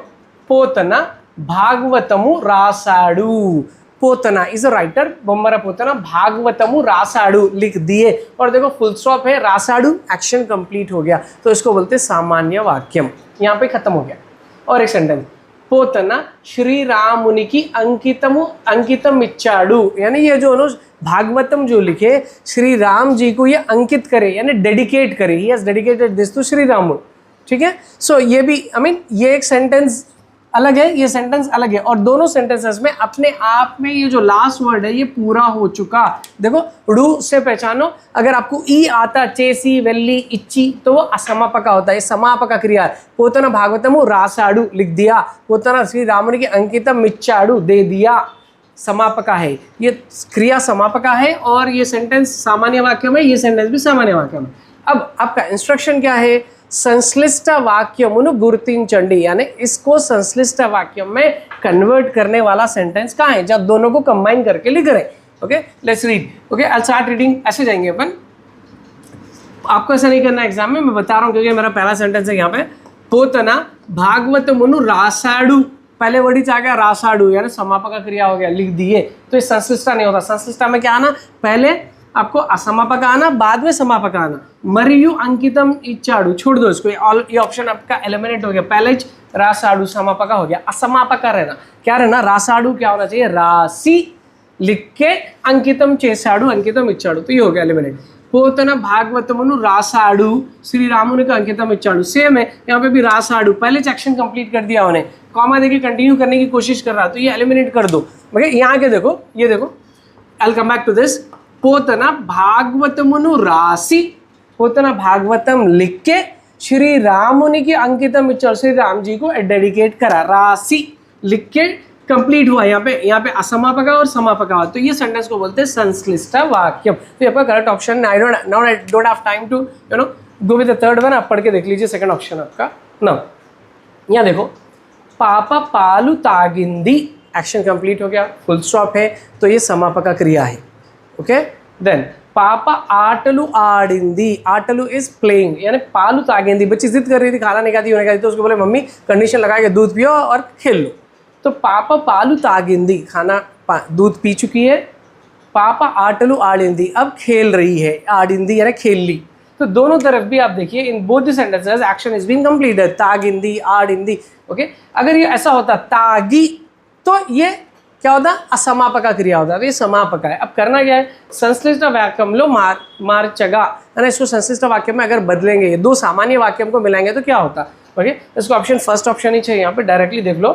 पोतना भागवतमु रासाडू, पोतना इज अ राइटर, बोम्मरा पोतना भागवतमु रासाडू लिख दिए, और देखो फुल स्टॉप है, रासाडू एक्शन कंप्लीट हो गया, तो इसको बोलते सामान्य वाक्यम, यहाँ पे खत्म हो गया। और एक सेंटेंस, पोतना श्री राम मुनि की अंकितम इच्छाडू, यानी ये जो भागवतम जो लिखे श्री राम जी को ये अंकित करे, यानी डेडिकेट करे, he has dedicated this to Shri Ram. ठीक है, सो ये भी ये एक सेंटेंस अलग है, ये सेंटेंस अलग है, और दोनों सेंटेंसेस में अपने आप में ये जो लास्ट वर्ड है ये पूरा हो चुका। देखो डू से पहचानो, अगर आपको ई आता, चेसी वेल्ली इच्ची, तो वो असमापका होता है, समापका क्रिया है। पोतना भागवतमु रासाडू लिख दिया, पोतना श्री रामुनि की अंकितम मिच्चाडू दे दिया, समापका है, ये क्रिया समापका है, और ये सेंटेंस सामान्य वाक्य में, ये सेंटेंस भी सामान्य वाक्य में। अब आपका इंस्ट्रक्शन क्या है, संश्लिष्ट वाक्यमुनु गुर्तिंचंडी, यानी इसको संश्लिष्ट वाक्य में कन्वर्ट करने वाला सेंटेंस कहाँ है, जब दोनों को कंबाइन करके लिख रहे हैं। Okay, let's read. Okay, I start reading, ऐसे जाएंगे अपन, आपको ऐसा नहीं करना एग्जाम में, मैं बता रहा हूँ क्योंकि मेरा पहला सेंटेंस है यहाँ पे, पोतना भागवतमुनु रासाडू, पहले वर्ड ही आ गया रासाडू, यानी समापका क्रिया हो गया, लिख दिए, तो ये संश्लिष्टा नहीं होता। संश्लिष्टा में क्या आना, पहले आपको असमापका आना, बाद में समापका आना। मरियु अंकितम इच्छाडू, छोड़ दो इसको, ये ऑप्शन आपका एलिमिनेट हो गया, पहले रासाडू समापका हो गया, असमापका रहना, क्या रहना, रासाडू क्या होना चाहिए, राशि लिख के अंकितम चेसाडू अंकितम इच्छाडू, तो ये हो गया एलिमिनेट। पोतना भागवतमुनु रासाडू श्री रामुनि का अंकितम इच्छाडू, सेम है यहाँ पे भी रासाडू, पहले एक्शन कंप्लीट कर दिया उन्हें, कॉमा देके कंटिन्यू करने की कोशिश कर रहा, तो ये एलिमिनेट कर दो। मगर यहाँ के देखो, ये देखो, I will come back to this, Pothana भागवतमुनु राशि, पोतना भागवतम लिख के श्री राम मुनि की अंकितम इच्छा, श्री राम जी को डेडिकेट करा, राशि लिख के कंप्लीट हुआ। यहाँ पे असमापका और समापका हुआ, तो ये सेंटेंस को बोलते हैं संश्लिष्ट वाक्यम। तो आपका correct option, I don't have time to go with the third one, आप पढ़ के देख लीजिए सेकंड ऑप्शन आपका। नाउ यहाँ देखो, पापा पालू तागिंदी, एक्शन कंप्लीट हो गया, फुल स्टॉप है, तो ये समापका क्रिया है। ओके, देन पापा आटलू आडिंदी, आटलू इज प्लेइंग, यानी पालू तागिंदी, बच्ची जिद कर रही थी, खाना नहीं खाती, होने खाती, तो उसको बोले मम्मी कंडीशन लगा के दूध पियो और खेल लो, तो पापा पालू तागिंदी, खाना दूध पी चुकी है, पापा आटलू आडिंदी, अब खेल रही है, आडिंदी यानी खेल ली, तो दोनों तरफ भी आप देखिए, in both the sentences action is being completed, तागिंदी आडिंदी। ओके, अगर ये ऐसा होता तागी, तो ये क्या होता, असमापका क्रिया होता है, ये समापका है। अब करना क्या है, संश्लिष्ट वाक्यम लो मार चगा, है इसको संश्लिष्ट वाक्य में अगर बदलेंगे, ये दो सामान्य वाक्यम को मिलाएंगे तो क्या होता। ओके, इसको ऑप्शन फर्स्ट ऑप्शन ही चाहिए, यहाँ पे डायरेक्टली देख लो,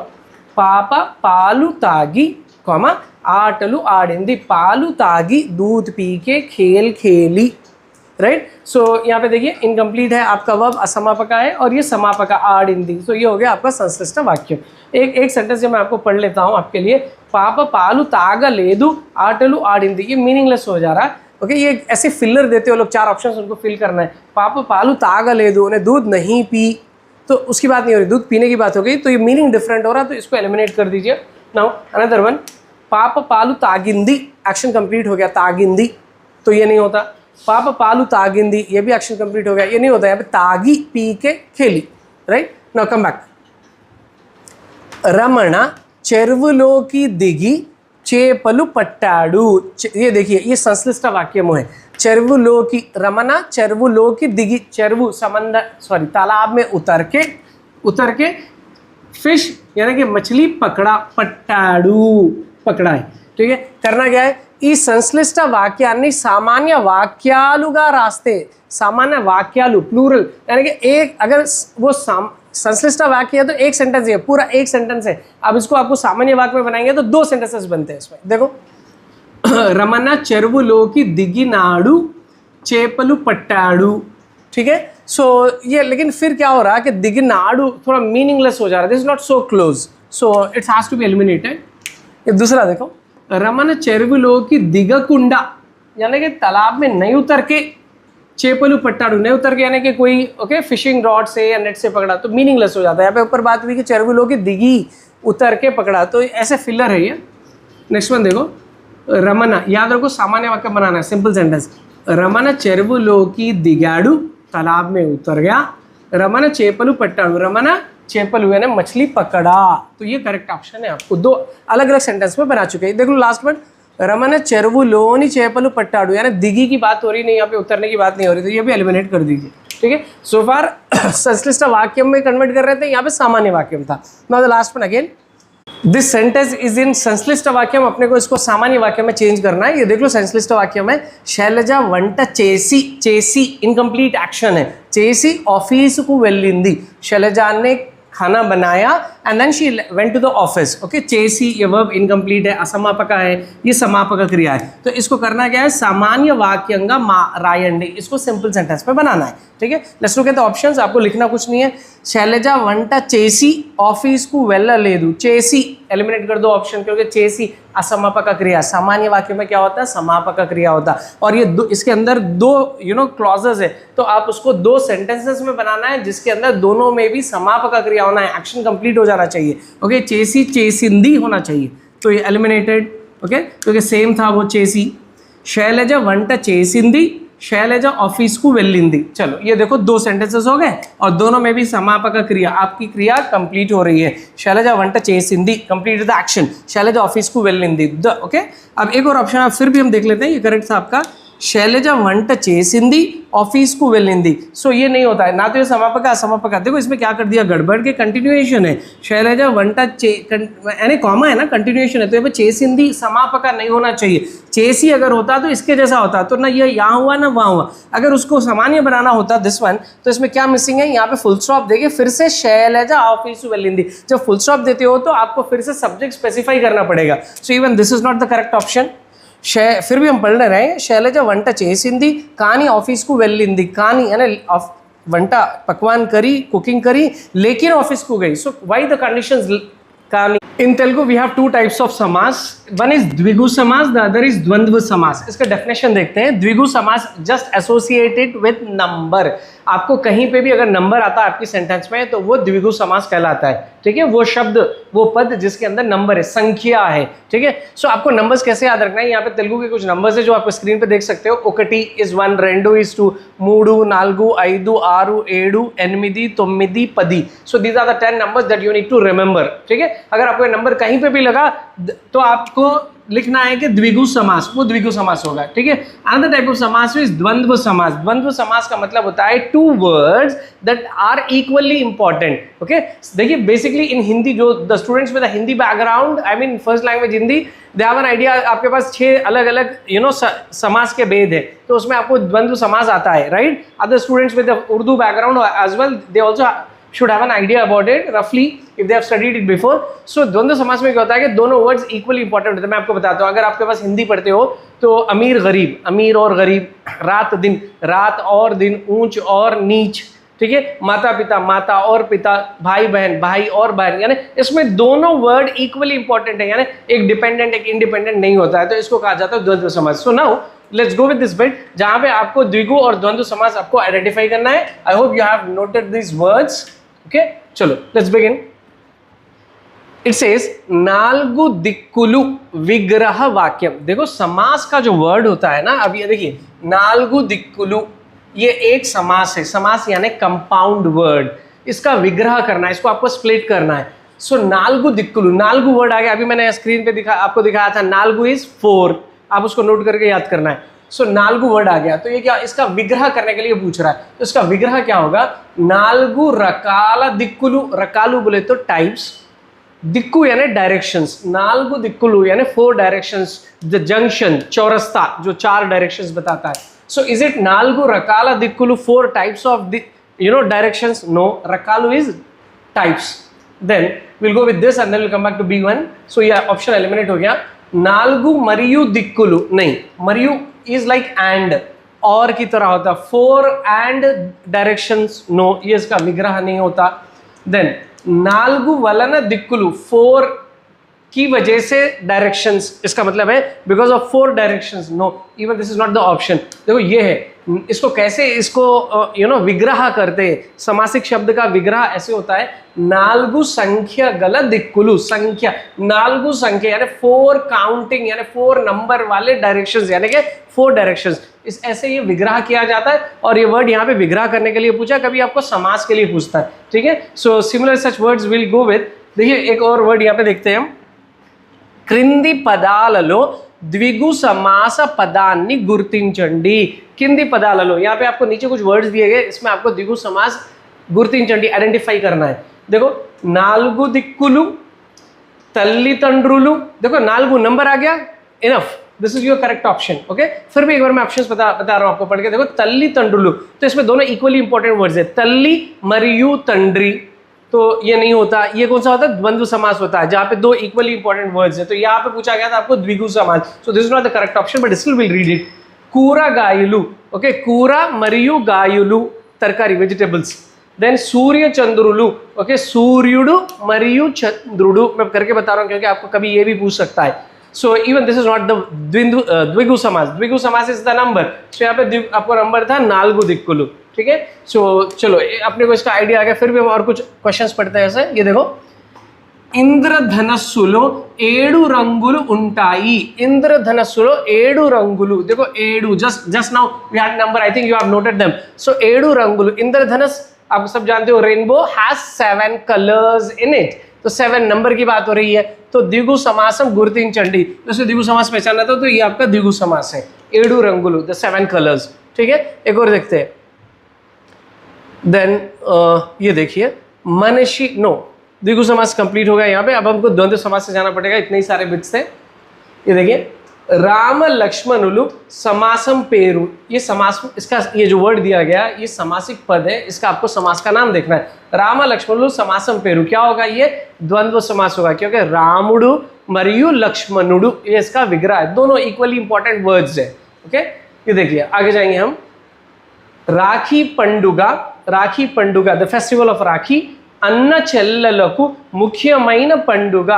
पापा पालू तागी कॉमा आटलू आडिंदी, पालू तागी दूध पी के खेल खेली, राइट। सो यहाँ पे देखिए इनकम्प्लीट है, आपका वर्ब असमापका है और ये समापका आडिंदी, सो ये हो गया आपका संश्लिष्ट वाक्य। एक सेंटेंस जो मैं आपको पढ़ लेता हूँ आपके लिए, पापा पालू तागा लेदू आटलू आडिंदी, ये मीनिंगलेस हो जा रहा है। ओके, ये ऐसे फिलर देते हो लोग, 4 ऑप्शन उनको फिल करना है। पापा पालू तागा लेदू, उन्हें दूध नहीं पी, तो उसकी बात नहीं हो रही, दूध पीने की बात हो गई, तो ये मीनिंग डिफरेंट हो रहा है, तो इसको एलिमिनेट कर दीजिए। नाउ अनदर वन, पापा पालू तागिंदी, एक्शन कंप्लीट हो गया, तागिंदी, तो ये नहीं होता। पापा पालू तागिंदी, ये भी एक्शन कंप्लीट हो गया, ये नहीं होता, यहाँ पे तागी पी के खेली, right. Now come back, Ramana చెరువులోకి దిగి చేపలు పట్టాడు, ये देखिए ये संश्लिष्ट वाक्यम है, చెరువులోకి, रमना చెరువులోకి दिगी, చెరువు समंदर सॉरी तालाब में उतर के फिश यानी कि मछली पकड़ा, पट्टाडू पकड़ा है। ठीक है, करना क्या है, ఈ సంశ్లిష్ట వాక్యాన్ని सामान्य वाक्यालुगा रास्ते, सामान्य वाक्यालु प्लूरल, यानी कि एक अगर वो संश्लिष्ट वाक्य है तो एक सेंटेंस है, पूरा एक सेंटेंस है। अब इसको आपको सामान्य वाक्य में बनाएंगे तो 2 सेंटेंसेस बनते हैं इसमें। देखो, रमना చెరువులోకి దిగినాడు చేపలు పట్టాడు, ठीक है। सो ये लेकिन फिर क्या हो रहा है कि दिगिनाडू थोड़ा मीनिंगलेस हो जा रहा है, this is not so close, so it's has to be eliminated. ये दूसरा देखो, रमन చెరువులోకి దిగకుండా, यानी कि तालाब में नहीं उतर के, చేపలు పట్టాడు नहीं उतर के, यानी कि कोई ओके फिशिंग रॉड से या नेट से पकड़ा, तो मीनिंगलेस हो जाता है। यहाँ पे ऊपर बात हुई कि చెరువులోకి దిగి, उतर के पकड़ा, तो ऐसे फिलर है ये। नेक्स्ट वन देखो, रमना, याद रखो सामान्य वाक्य बनाना है, सिंपल सेंटेंस। रमन చెరువులోకి దిగాడు, तालाब में उतर गया। रमन చేపలు పట్టాడు, रमन చేపలు यानी मछली पकड़ा, तो ये करेक्ट ऑप्शन है। आपको दो अलग अलग सेंटेंस में बना चुके हैं। देख लो लास्ट वर्ड, रमन చెరువులోని చేపలు పట్టాడు, यानी दिगी की बात हो रही नहीं, यहाँ पे उतरने की बात नहीं हो रही, तो ये भी एलिमिनेट कर दीजिए। ठीक है, सो फार संश्लिष्ट वाक्य में कन्वर्ट कर रहे थे, यहाँ पे सामान्य वाक्य था। Now the last one again, this sentence is in संश्लिष्ट वाक्यम, अपने को इसको सामान्य वाक्य में चेंज करना है। ये देख लो संश्लिष्ट वाक्य में शैलजा वंट చేసి, చేసి इनकम्प्लीट एक्शन है, చేసి ऑफिस को వెళ్ళింది, शैलजा ने खाना बनाया and then she went to the office. Okay, చేసి ये वर्ब इनकम्प्लीट है, असमापक है, ये समापक क्रिया है। तो इसको करना क्या है, सामान्य वाक्यंगा रायंडी, इसको सिंपल सेंटेंस में बनाना है। ठीक है, let's look at the options. आपको लिखना कुछ नहीं है। शैलजा वंट చేసి ऑफिस को వెళ్ళలేదు, చేసి एलिमिनेट कर दो ऑप्शन, क्योंकि చేసి असमापक क्रिया, सामान्य वाक्य में क्या होता है, समापक क्रिया होता है। और ये इसके अंदर दो क्लॉजेस है, तो आप उसको दो सेंटेंसेस में बनाना है, जिसके अंदर दोनों में भी समापक क्रिया होना है, एक्शन कंप्लीट हो जाना चाहिए। ओके, చేసి చేసింది होना चाहिए, तो ये एलिमिनेटेड। ओके, क्योंकि सेम था वो చేసి। शैलजा वंट చేసింది, शैलजा ऑफिस को వెళ్ళింది। चलो ये देखो दो सेंटेंसेस हो गए, और दोनों में भी समापक क्रिया, आपकी क्रिया कंप्लीट हो रही है। शैलजा वंट చేసింది, complete the action, Shailaja office को వెళ్ళింది। ओके, अब एक और ऑप्शन आप फिर भी हम देख लेते हैं, ये करेक्ट था आपका, शैलजा वंट చేసింది ऑफिस को వెళ్ళింది। सो ये नहीं होता है, ना तो ये समापक असमापक। देखो इसमें क्या कर दिया, गड़बड़ के कंटिन्यूएशन है, शैलजा वंट यानी कॉमा है ना, कंटिन्यूएशन है, तो ये पे చేసింది समापक नहीं होना चाहिए। చేసి अगर होता तो इसके जैसा होता, तो ना ये यहाँ हुआ ना वहाँ हुआ। अगर उसको सामान्य बनाना होता दिस वन, तो इसमें क्या मिसिंग है, यहाँ पे फुल स्टॉप देके फिर से शैलजा ऑफिस को వెళ్ళింది। जब फुल स्टॉप देते हो तो आपको फिर से सब्जेक्ट स्पेसिफाई करना पड़ेगा। सो even this is not the correct option. फिर भी हम पढ़ रहे हैं, शैलजा वंट చేసింది కానీ ऑफिस को వెళ్ళింది, కానీ यानी वंट पकवान करी, कुकिंग करी, लेकिन ऑफिस को गई। सो व्हाई द कंडीशंस కానీ। In Telugu we have two types of समास, वन इज द्विगु समास, द अदर इज द्वंद्व समास। इसका डेफिनेशन देखते हैं। द्विगु समास जस्ट एसोसिएटेड विद नंबर, आपको कहीं पे भी अगर नंबर आता है आपकी सेंटेंस में, तो वो द्विगु समास कहलाता है। ठीक है, वो शब्द, वो पद जिसके अंदर नंबर है, संख्या है। ठीक है, सो आपको नंबर्स कैसे याद रखना है, यहाँ पे तेलुगु के कुछ नंबर्स है जो आपको स्क्रीन पे देख सकते हो। ఒకటి is 1, 2 is 2, 3, 4, 5, 6, 7, 8, 9, 10। So these are the 10 numbers that you need to remember. ठीक है, अगर आपको नंबर कहीं पे भी लगा तो आपको लिखना है कि द्विगु समास, वो द्विगु समास होगा। ठीक है, अनदर टाइप ऑफ समास इज द्वंद्व समास। द्वंद्व समास का मतलब होता है two words that are equally important. Okay, देखिए बेसिकली इन हिंदी, जो the students with Hindi background, I mean first language Hindi, they have an idea. आपके पास 6 अलग अलग समास के भेद है, तो उसमें आपको द्वंद्व समास आता है, right. Other students with Urdu background as well, they also should have an idea about it roughly if they have studied it before. So द्वंद्व समास में क्या होता है कि दोनों वर्ड्स इक्वली इंपॉर्टेंट होते हैं। मैं आपको बताता हूँ, अगर आपके पास हिंदी पढ़ते हो तो अमीर गरीब, अमीर और गरीब, रात दिन, रात और दिन, ऊंच और नीच। ठीक है, माता पिता, माता और पिता, भाई बहन, भाई और बहन, यानी इसमें दोनों वर्ड इक्वली इंपॉर्टेंट है, यानी एक डिपेंडेंट एक इंडिपेंडेंट नहीं होता है, तो इसको कहा जाता है द्वंद्व समास। So now let's go with this bit, जहां पे आपको द्विगु और द्वंद्व समास आपको आइडेंटिफाई करना है। I hope you have noted this words. Okay, चलो लेट्स बिगिन। इट सेज नाल्गु दिक्कुलु विग्रह वाक्यम। देखो समास का जो वर्ड होता है ना, अब ये देखिए नाल्गु दिक्कुलु, ये एक समास है। समास यानी कंपाउंड वर्ड, इसका विग्रह करना है, इसको आपको स्प्लिट करना है। सो नाल्गु दिक्कुलु, नाल्गु वर्ड आ गया, अभी मैंने स्क्रीन पे आपको दिखाया था, नाल्गु इज 4, आप उसको नोट करके याद करना है। सो नाल्गु वर्ड आ गया, तो ये क्या, इसका विग्रह करने के लिए पूछ रहा है, तो इसका विग्रह क्या होगा, नाल्गु रकाला दिक्कुलु, रकालु बोले तो टाइप्स, दिक्कु यानी डायरेक्शंस, नाल्गु दिक्कुलु यानी 4 डायरेक्शंस, द जंक्शन, चौरस्ता जो 4 डायरेक्शंस बताता है। सो इज इट नाल्गु रकाला दिक्कुलु 4 टाइप्स ऑफ डायरेक्शंस? नो, रकालु is types. Then will go with this and then will come back to B1। So ये ऑप्शन एलिमिनेट हो गया। नाल्गु मरियु दिक्कुलु, नहीं, मरियु इज लाइक एंड, और की तरह होता, 4 एंड डायरेक्शंस, नो, ये इसका विग्रह नहीं होता। देन नाल्गु वलन दिक्कुलु, 4 की वजह से डायरेक्शंस, इसका मतलब है because of 4 directions, no, even this is not the option. देखो ये है इसको कैसे इसको विग्रह करते हैं। समासिक शब्द का विग्रह ऐसे होता है, नाल्गु संख्या गल दिक्कुलु, संख्या नाल्गु संख्या यानी 4 काउंटिंग यानी 4 नंबर वाले डायरेक्शंस यानी कि 4 डायरेक्शंस, इस ऐसे ये विग्रह किया जाता है। और ये वर्ड यहाँ पे विग्रह करने के लिए पूछा, कभी आपको समास के लिए पूछता है, ठीक है। So similar such words will go with. देखिए एक और वर्ड यहाँ पे देखते हैं हम, क्रिंदी पदाలలో द्विगु समास पदान्नि गुर्तिंचंडी। किंदी पदाలలో, यहाँ पे आपको नीचे कुछ वर्ड्स दिए गए, इसमें आपको द्विगु समास गुर्तिंचंडी आइडेंटिफाई करना है। देखो नाल्गु दिक्कुलु, तल्ली तंड्रुलु, देखो नाल्गु नंबर आ गया, enough, this is your correct option, okay. फिर भी एक बार मैं ऑप्शंस बता रहा हूँ आपको पढ़ के। देखो तल्ली तंड्रुलु, तो इसमें दोनों इक्वली इंपॉर्टेंट वर्ड्स है, तल्ली मरियु तंड्री, तो ये नहीं होता। ये कौन सा होता है, द्वंद्व समास होता है, जहां पे 2 इक्वली इंपॉर्टेंट वर्ड्स है। तो यहाँ पे पूछा गया था आपको द्विगु समास, so this is not the correct option but still will read it. कूरा गायुलु, ओके, कूरा मरियु गायुलु तरकारी वेजिटेबल्स। देन सूर्य चंद्रुलु, ओके, सूर्युडु मरियु चंद्रुडु, मैं करके बता रहा हूँ क्योंकि आपको कभी ये भी पूछ सकता है। So even this is not the द्विगु समास, द्विगु समास इज द नंबर, तो यहाँ पे आपको नंबर था नाल्गु दिक्कुलु, ठीक है। सो चलो अपने को इसका आइडिया आ गया। फिर भी हम और कुछ क्वेश्चंस पढ़ते हैं ऐसे। ये देखो, इंद्रधनस्सुलो 7 రంగులు ఉంటాయి, इंद्रधनस्सुलो 7 రంగులు, देखो 7, just now we had number, I think you have noted them. So 7 రంగులు, इंद्रधनुष आप सब जानते हो, rainbow has 7 colours in it, तो 7 नंबर की बात हो रही है। तो द्विगु समासम गुर्तिंचंडी, तो दीगु समास पहचाना था, तो ये आपका द्विगु समास है, 7 రంగులు, द 7 कलर्स, ठीक है। एक और देखते हैं। देन ये देखिए, मनशी, नो, द्विगु समास कंप्लीट हो गया यहाँ पे। अब हमको द्वंद्व समास से जाना पड़ेगा, इतने ही सारे बिट्स थे। ये देखिए, राम लक्ष्मणुलु समासम पेरु, ये समास, इसका ये जो वर्ड दिया गया ये समासिक पद है, इसका आपको समास का नाम देखना है। राम लक्ष्मणुलु समासम पेरु, क्या होगा, ये द्वंद्व समास होगा, क्योंकि रामुडु मरियु लक्ष्मणुडु ये इसका विग्रह है, दोनों इक्वली इंपॉर्टेंट वर्ड्स है, ओके। ये देखिए आगे जाएंगे हम। राखी पंडुगा, राखी पंडुगा, द फेस्टिवल ऑफ राखी, अन्न చెల్లెలకు ముఖ్యమైన పండుగ।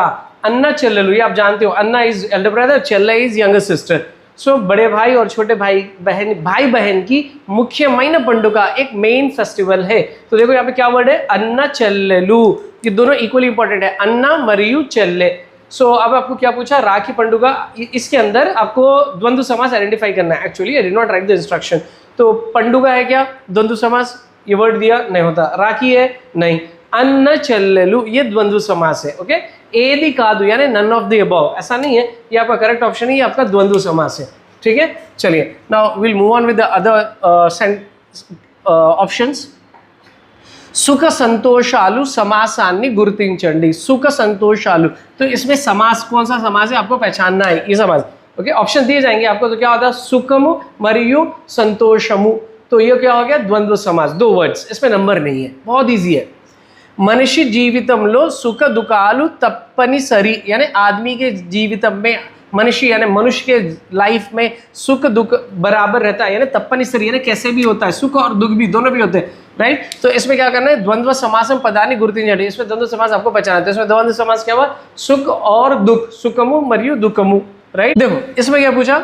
अन्न చెల్లెలు, ये आप जानते हो, अन्ना इज एल्डर ब्रदर, चेल्ला इज यंगर सिस्टर। सो बड़े भाई और छोटे भाई बहन की मुख्यమైన पंडुगा एक मेन फेस्टिवल है। तो देखो यहाँ पे क्या वर्ड है, अन्न చెల్లెలు, ये दोनों इक्वली इंपॉर्टेंट है, अन्ना मरियु చెల్లె। सो अब आपको क्या पूछा, राखी पंडुगा, इसके अंदर आपको द्वंद्व समास आइडेंटिफाई करना है। Actually I did not right the instruction. तो पंडुगा है क्या, द्वंद्व समास, ये वर्ड दिया नहीं होता। राखी है नहीं, अन्न చెల్లెలు ये द्वंद्व समास है, ओके। एदी कादु यानी नन ऑफ द अबव, ऐसा नहीं है, ये आपका करेक्ट ऑप्शन है, ये आपका द्वंद्व समास है, ठीक है। चलिए now will move on with the other options. सुख संतोषालु समासान्नि गुर्तिंचंडी, सुख संतोषालु, तो इसमें समास कौन सा समास है आपको पहचानना है, ये समास, ओके। ऑप्शन दिए जाएंगे आपको, तो क्या होता है, सुखमु मरियु संतोषमु, तो ये क्या हो गया, द्वंद्व समास, 2 वर्ड्स, इसमें नंबर नहीं है, बहुत ईजी है। मनुष्य जीवितंलो सुख दुखालु तप्पनि सरी, यानी आदमी के जीवितम में, मनुष्य यानी मनुष्य के लाइफ में सुख दुख बराबर रहता है, यानी तप्पनि सरी यानी कैसे भी होता है, सुख और दुख भी दोनों भी होते हैं, राइट। तो इसमें क्या करना है, द्वंद्व समासम पदानि गुर्तिंचंडी, इसमें द्वंद्व समास आपको पहचाना है। इसमें द्वंद्व समास क्या हुआ, सुख और दुख, सुखमु मरियु दुखमु, राइट। देखो इसमें क्या पूछा,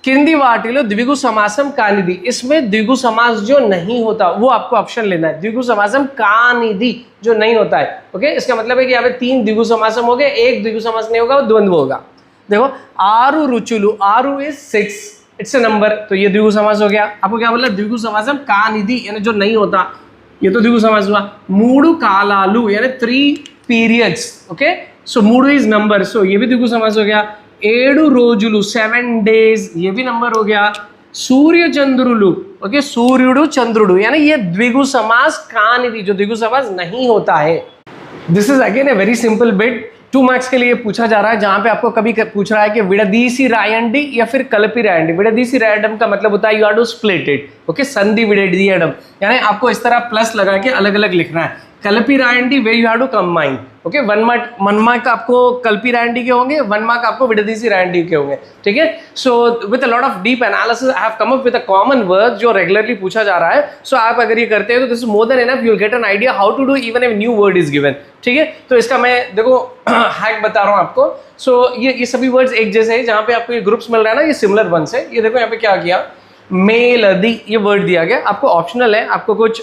किंदी वाटिलो द्विगु समासम कानिधि, इसमें द्विगु समास जो नहीं होता वो आपको ऑप्शन लेना है, द्विगु समासम कानिधि जो नहीं होता है, ओके। इसका मतलब है कि यहाँ पे 3 द्विगु समासम हो गए, 1 द्विगु समास नहीं होगा, वो द्वंद्व होगा। देखो आरु रुचुलु, आरु इज 6, इट्स ए नंबर, तो ये द्विगु समास हो गया। आपको क्या बोला, द्विगु समासम कानिधि यानी जो नहीं होता, ये तो द्विगु समास हुआ। मूडु कालालु यानी 3 पीरियड्स, ओके। सो मूडु इज नंबर, सो ये भी द्विगु समास हो गया। 7 రోజులు 7 days, ये भी नंबर हो गया। सूर्य चंद्रुलु, ओके, सूर्युडु चंद्रुडु, यानी ये द्विगु समास कानिधि, जो द्विगु समास नहीं होता है। This is again a very simple bit, 2 marks के लिए पूछा जा रहा है, जहां पे आपको कभी पूछ रहा है कि विडदीसी रायंडी या फिर कल्पी रायंडी। विडदीसी रायंडम का मतलब होता है you are to split it, okay, संधि विडदीयडम, यानी आपको इस तरह प्लस लगा के अलग अलग लिखना है। कल्पी रायंडी way you have to combine, okay. 1 mark आपको कल्पी रायंडी के होंगे, 1 मार्क आपको विडदीसी रायंडी के होंगे, ठीक है। So with a lot of deep analysis I have come up with a common word जो रेगुलरली पूछा जा रहा है। सो आप अगर ये करते हैं तो this is more than enough, you will get an idea how to do even a new word is given, ठीक है। तो इसका मैं देखो हैक बता रहा हूँ आपको। सो ये सभी वर्ड्स एक जैसे है, जहाँ पे आपको ये ग्रुप्स मिल रहा है ना, ये सिमिलर वंस है। ये देखो यहाँ पे क्या किया, मेलदी ये वर्ड दिया गया, आपको ऑप्शनल है, आपको कुछ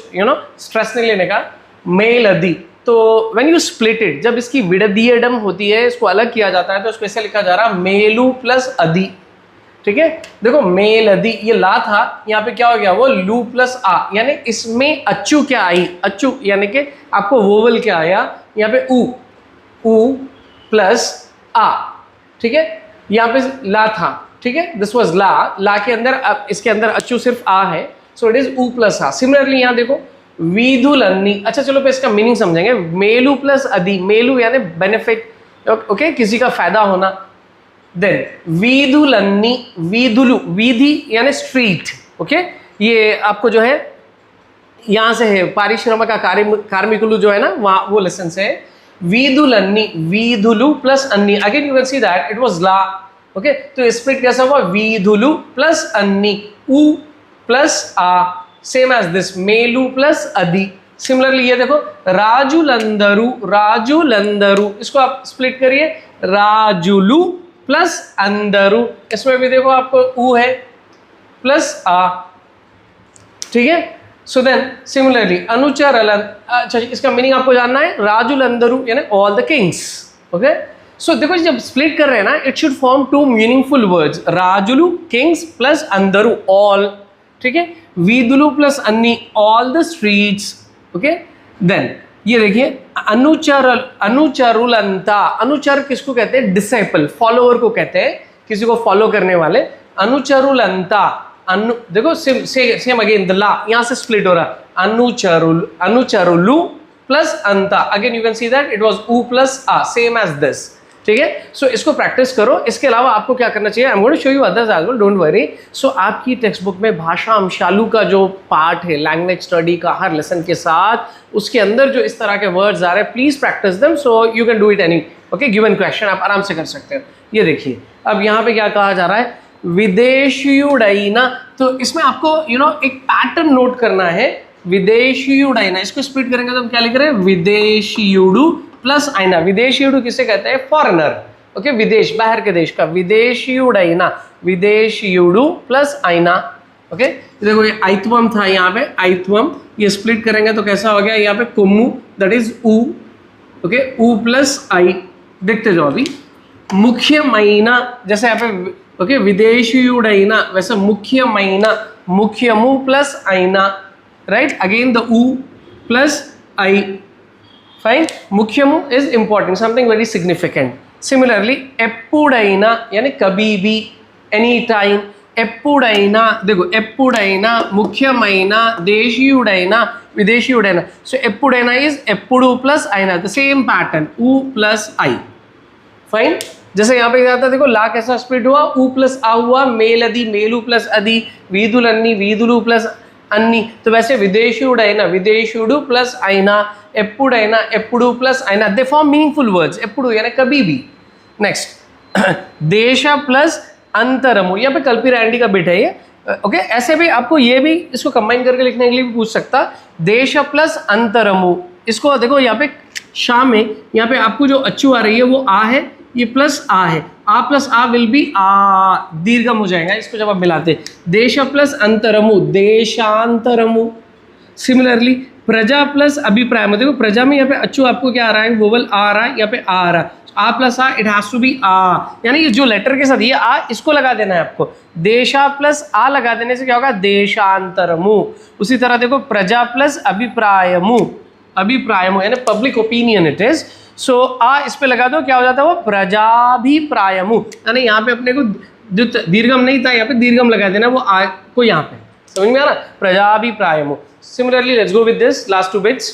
स्ट्रेस नहीं लेने का। मेलदी, तो व्हेन यू स्प्लिट इट, जब इसकी विडदियडम होती है, इसको अलग किया जाता है, तो इसको ऐसे लिखा जा रहा है मेलू प्लस अदी। ठीक है, देखो मेलदी ये ला था, यहाँ पे क्या हो गया वो लू प्लस आ, यानी इसमें अच्चू क्या आई, अच्चू यानी कि आपको वोवल क्या आया यहाँ पे ऊ प्लस आ। ठीक है, यहाँ पे ला था, ठीक है, दिस वाज ला के अंदर इसके अंदर अच्चू सिर्फ आ है, सो इट इज ऊ प्लस आ। सिमिलरली यहाँ देखो वीधुलन्नी, अच्छा चलो पे इसका मीनिंग समझेंगे। मेलू प्लस अदी, मेलू यानी बेनिफिट, ओके, किसी का फायदा होना। देन वीधुलन्नी, वीधुलु वीधि यानी स्ट्रीट, ओके, ये आपको जो है यहाँ से है पारिश्रम का कार्मिकुलु जो है ना वहाँ वो लेसन से है। वीधुलन्नी, वीधुलु प्लस अन्नी, again you can see that it was ला, ओके, तो स्प्लिट कैसा हुआ वीधुलु प्लस अन्नी, ऊ प्लस आ, सेम एज दिस मेलू प्लस अदी। सिमिलरली ये देखो राजुलंदरु, राजुलंदरु, इसको आप स्प्लिट करिए राजुलु प्लस अंदरु, इसमें भी देखो आपको ऊ है प्लस आ। ठीक है, सो देन सिमिलरली अनुचर अलन, अच्छा इसका मीनिंग आपको जानना है, राजुलंदरु यानी all the kings, okay. So देखो जब स्प्लिट कर रहे हैं ना, it should form two meaningful words, राजुलु किंग्स प्लस अंदरु ऑल, ठीक है, वीदुलु प्लस अन्नी all the streets, okay. Then ये देखिए अनुचरुलंता, अनुचर किसको कहते हैं, डिसाइपल, फॉलोअर को कहते हैं, किसी को फॉलो करने वाले। अनुचरुलंता, देखो सेम अगेन द ला यहां से स्प्लिट हो रहा, अनुचरुलु प्लस अंता, again you can see that it was ऊ प्लस आ, सेम एज दिस। ठीक है, सो इसको प्रैक्टिस करो। इसके अलावा आपको क्या करना चाहिए, I am going to show you others as well, don't worry. So आपकी टेक्स्ट बुक में भाषा अंशालू का जो पार्ट है, लैंग्वेज स्टडी का, हर लेसन के साथ उसके अंदर जो इस तरह के वर्ड्स आ रहे हैं, please practice them so you can do it any, okay, given question आप आराम से कर सकते हो। ये देखिए अब यहाँ पे क्या कहा जा रहा है, विदेशियुडैना, तो इसमें आपको एक पैटर्न नोट करना है। विदेशियुडैना, इसको स्प्लिट करेंगे तो हम क्या लिख रहे हैं, विदेशियुडु प्लस आइना। विदेशियुडु किसे कहते हैं, फॉरेनर, ओके, विदेश, बाहर के देश का। विदेशियुडैना, विदेशियुडु प्लस आइना, ओके। देखो ये आइत्वम था यहाँ पे, आइत्वम, ये स्प्लिट करेंगे तो कैसा हो गया, यहाँ पे कुम्मू दैट इज ऊ, ओके, ऊ प्लस आई, देखते जाओ अभी। मुख्य महीना, जैसे यहाँ पे ओके विदेशियुडैना, वैसे मुख्य महीना, मुख्यमु प्लस आइना, राइट, अगेन द ऊ प्लस आई, फाइन। मुख्यमु is important, something very significant. Similarly एप्पुडैना यानी कभी भी, एनी टाइम। एप्पुडैना, देखो एप्पुडैना, मुख्यमैना, देशियुडैना, विदेशियुडैना, सो एप्पुडैना इज एप्पुडु प्लस आइना, द सेम पैटर्न, ऊ प्लस आई, फाइन। जैसे यहाँ पे जाता है, देखो ला कैसा स्प्लिट हुआ, ऊ प्लस आ हुआ, मेलदी, मेलू प्लस अदी, वीदुलन्नी, वीदुलु प्लस अन्नी, तो वैसे विदेशियुडैना, विदेशियुडु प्लस आइना, एप्पुडैना, एप्पुडु प्लस आइना, दे फॉर्म मीनिंगफुल वर्ड्स। एप्पुडु यानी कभी भी। नेक्स्ट देशा प्लस अंतरमु, यहाँ पे कल्पी रैंडी का बिट है ये, ओके। ऐसे भी आपको ये भी इसको कंबाइन करके लिखने के लिए भी पूछ सकता, देश प्लस अंतरमु। इसको देखो यहाँ पे शाम में, यहाँ पे आपको जो अच्चू आ रही है वो आ है, ये प्लस आ है, आ प्लस आ विल बी आ, दीर्घम हो जाएगा इसको जब आप मिलाते। देश प्लस अंतरमु, देशांतरमु। सिमिलरली प्रजा प्लस अभिप्राय, देखो प्रजा में यहाँ पे अच्चू आपको क्या आ रहा है, वोवल आ रहा है, यहाँ पे आ रहा है, आ प्लस आ, इट हैज टू बी आ, यानी ये जो लेटर के साथ ये आ, इसको लगा देना है आपको। देशा प्लस आ लगा देने से क्या होगा, देशांतरमु। उसी तरह देखो प्रजा प्लस अभिप्रायमु, अभिप्रायमु यानी पब्लिक ओपिनियन इट इज, सो आ इस पे लगा दो, क्या हो जाता है वो प्रजाभिप्रायमु, यानी यहाँ पे अपने को जो दीर्घम नहीं था यहाँ पे दीर्घम लगा देना, वो आ को यहाँ पे, समझ में आ रहा, प्रजाभिप्रायमु। Similarly let's go with this last two bits.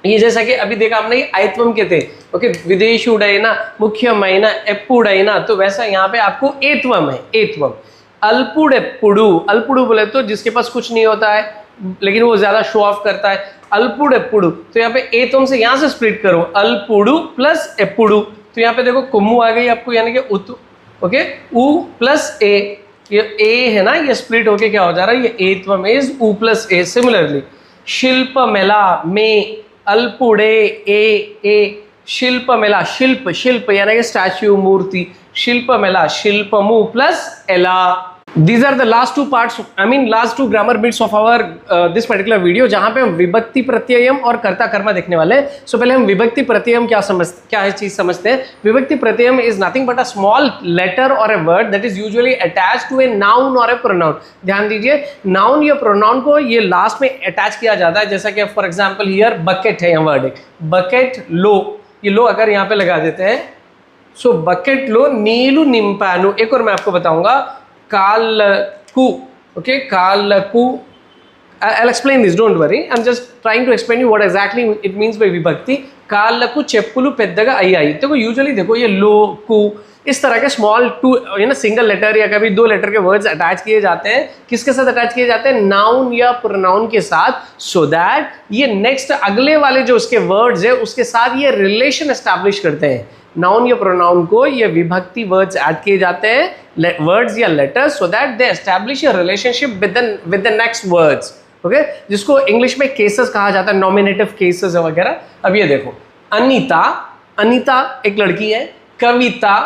ये जैसा कि अभी देखा हमने आयत्वम के थे, ओके, विदेशियुडैना, मुख्यमैना, एप्पुडैना, तो वैसा यहाँ पे आपको एत्वम है, एत्वम। अल्पुडेप्पुडु, अल्पुडु बोले तो जिसके पास कुछ नहीं होता है लेकिन वो ज्यादा शो ऑफ करता है, अल्पुडेप्पुडु, तो यहाँ पे एत्वम से यहाँ से स्प्लिट करो, अल्पुडु प्लस एप्पुडु, तो यहाँ पे देखो कुम्मू आ गई आपको, यानी कि उत, ओके, ऊ प्लस ए, ये ए है ना, ये स्प्लिट होके क्या हो जा रहा है, ये एत्वम इज ऊ प्लस ए। सिमिलरली शिल्पमेला में, अल्पुडे ए, शिल्पमेला, शिल्प, शिल्प यानी कि स्टैच्यू, मूर्ति, शिल्पमेला, शिल्पमु प्लस एला। These are the last two parts, I mean last two grammar bits of our this particular video, जहाँ पे हम विभक्ति प्रत्ययम और कर्ता कर्मा देखने वाले हैं. So पहले हम विभक्ति प्रत्ययम क्या है चीज समझते हैं. विभक्ति प्रत्ययम is nothing but a small letter or a word that is usually attached to a noun or a pronoun. ध्यान दीजिए, noun या pronoun को ये last में attach किया जाता है. जैसा कि for example here bucket है, यहाँ word है bucket लो, ये लो अगर यहाँ पे लगा देते हैं, so bucket लो नीलू निम्पानु. एक और मैं आपको बताऊंगा, कालकू, okay, कालकू. I'll explain this, don't worry. I'm just trying to explain you what exactly it means by विभक्ति. कालकू चेप्पुलू पेद्दगा आई. देखो यूजुअली देखो ये लो कू इस तरह के स्मॉल टू सिंगल लेटर या कभी दो लेटर के वर्ड्स अटैच किए जाते हैं. किसके साथ अटैच किए जाते हैं? नाउन या प्रोनाउन के साथ, सो दैट ये नेक्स्ट अगले वाले जो उसके वर्ड्स है उसके साथ ये रिलेशन एस्टैब्लिश करते हैं. नाउन या प्रोनाउन को ये विभक्ति वर्ड्स ऐड किए जाते हैं, वर्ड्स या letters, so that they establish a relationship with the next words. Okay, जिसको इंग्लिश में केसेस कहा जाता है, नॉमिनेटिव केसेस वगैरह. अब ये देखो, अनीता, अनीता एक लड़की है. कविता,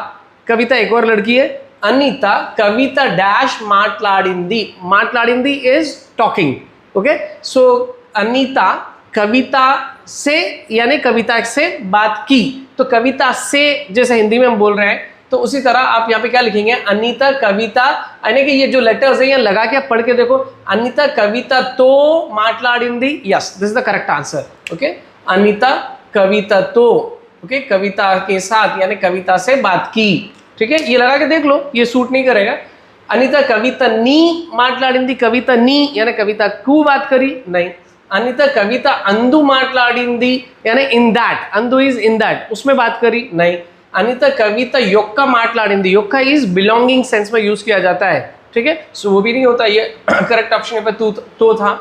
कविता एक और लड़की है. अनीता कविता डैश माटलाडिंदी, माटलाडिंदी इज टॉकिंग. ओके, सो अनीता कविता से यानी कविता से बात की. तो कविता से जैसे हिंदी में हम बोल रहे हैं, तो उसी तरह आप यहाँ पे क्या लिखेंगे, अनीता कविता, यानी कि ये जो लेटर्स है यहाँ लगा के आप पढ़ के देखो, अनीता कविता तो माटलाडिंदी. Yes, this is the correct answer. Okay, Anitha Kavitha तो, ओके, कविता के साथ यानी कविता से बात की. ठीक है, ये लगा के देख लो, ये सूट नहीं करेगा. अनीता कविता नी माटलाडिंदी, कविता नी यानी कविता को बात करी, नहीं. अनीता कविता अंदु माटलाडिंदी यानी इन दैट, अंदु इज इन दैट, उसमें बात करी, नहीं. अनीता कविता योक्का माटलाडिंदी, योक्का इज बिलोंगिंग सेंस में यूज किया जाता है. ठीक है, सो वो भी नहीं होता, ये करेक्ट ऑप्शन पे तो था.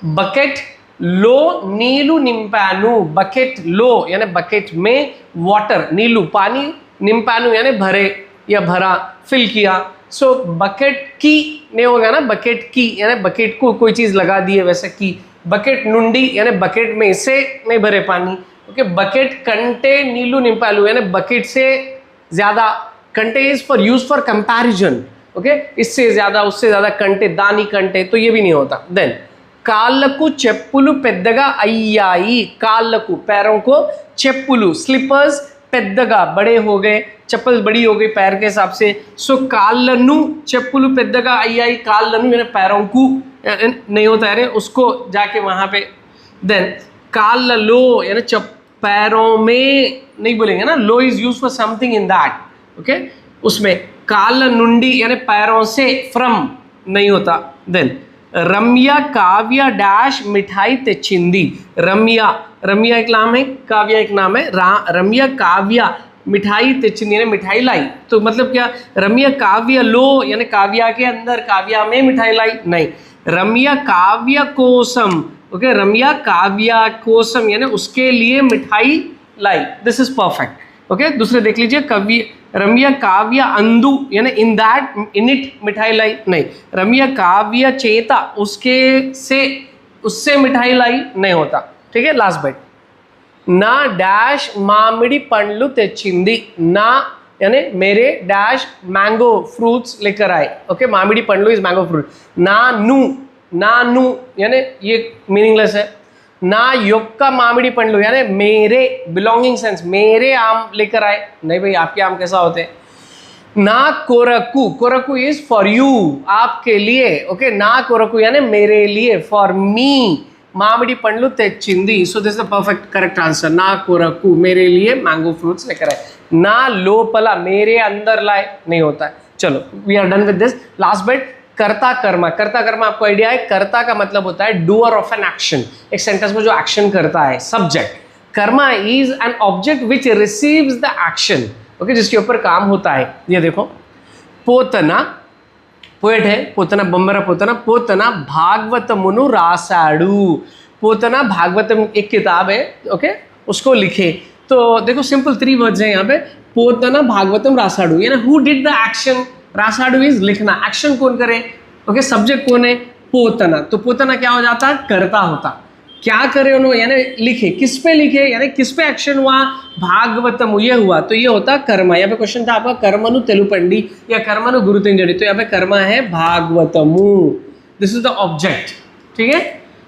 बकेट लो नीलू निम्पानु, बकेट लो यानी बकेट में वाटर, नीलू पानी, निम्पानु यानी भरे या भरा, फिल किया. सो बकेट की नहीं होगा ना, बकेट की यानी बकेट को कोई चीज लगा दी है वैसे की. बकेट नुंडी यानी बकेट में से नहीं भरे पानी. ओके, बकेट कंटे नीलू निम्पालू यानी बकेट से ज्यादा. कंटे is for use for comparison. Okay, इससे ज्यादा उससे ज्यादा कंटे, दानी कंटे, तो ये भी नहीं होता. देन कालकू चेप्पुलू पेद्दगा अय्याई, कालकू पैरों को, चेप्पुलू स्लीपर्स, पेद्दगा बड़े हो गए, चप्पल बड़ी हो गई पैर के हिसाब से. सो कालनु चेप्पुलू पेद्दगा अय्याई, कालनु यानी पैरों को नहीं होता है, उसको जाके वहां पे. देन काल लो यानी पैरों में नहीं बोलेंगे ना, लो is use for something in that. Okay, उसमें काल नुंडी यानी पैरों से, फ्रॉम नहीं होता. देन रम्या काव्या डैश मिठाई तेचिंदी, रम्या, रम्या एक नाम है, काव्या एक नाम है. रम्या काव्या मिठाई तेचिंदी यानी मिठाई लाई. तो मतलब क्या, रम्या काव्या लो यानी काव्या के अंदर, काव्या में मिठाई लाई, नहीं. रम्या काव्या कोसम, ओके, रम्या काव्या कोसम यानी उसके लिए मिठाई लाई. This is perfect. ओके, दूसरे देख लीजिए, कवि रम्या काव्या अंदु यानी इन दैट, इन इट मिठाई लाई, नहीं. रम्या काव्या चेता उसके से, उससे मिठाई लाई, नहीं होता. ठीक है, लास्ट बाइट. ना डैश मामिडी पंड्लू तेचिंदी, ना यानी मेरे डैश मैंगो फ्रूट्स लेकर आए. ओके, मामिडी पंड्लू इज मैंगो फ्रूट. ना नू यानी ये मीनिंगलेस है. ना योक्का मामिडी पंड्लू यानी मेरे, बिलोंगिंग सेंस, मेरे आम लेकर आए, नहीं भाई आपके आम कैसा होते हैं. ना कोरकू, कोरकू इज फॉर यू, आपके लिए. ओके, ना कोरकू यानी मेरे लिए, फॉर मी. मामिडी पंड्लू तेचिंदी, so this is the perfect correct answer. ना कोरकू मेरे लिए मैंगो फ्रूट्स लेकर आए. ना लोपला मेरे अंदर लाए, नहीं होता है. चलो, we are done with this. Last bit, कर्ता कर्मा. कर्ता कर्मा आपको आइडिया है, कर्ता का मतलब होता है डूअर ऑफ एन एक्शन, एक सेंटेंस में जो एक्शन करता है, subject. Karma is an object which receives the action. Okay, जिसके ऊपर काम होता है. ये देखो, पोतना पोएट है, पोतना बम्बरा पोतना, पोतना भागवतमुनु रासाडू. पोतना भागवतम एक किताब है, ओके, उसको लिखे. तो देखो सिंपल 3 वर्ड्स हैं यहाँ पे, पोतना भागवतम रासाडू यानी हु डिड द एक्शन. रासाडू इज लिखना, एक्शन कौन करे, ओके, सब्जेक्ट कौन है, पोतना. तो पोतना क्या हो जाता है, कर्ता होता. क्या करे उन्होंने, यानी लिखे, किस पे लिखे, यानी किस पे एक्शन हुआ, भागवतम ये हुआ, तो ये होता कर्मा। यहाँ पे क्वेश्चन था आपका कर्मनु तेलुपंडी या कर्मनु गुरुतिंजड़ी, तो यहाँ पे कर्मा है भागवतमु, दिस इज द ऑब्जेक्ट, ठीक है।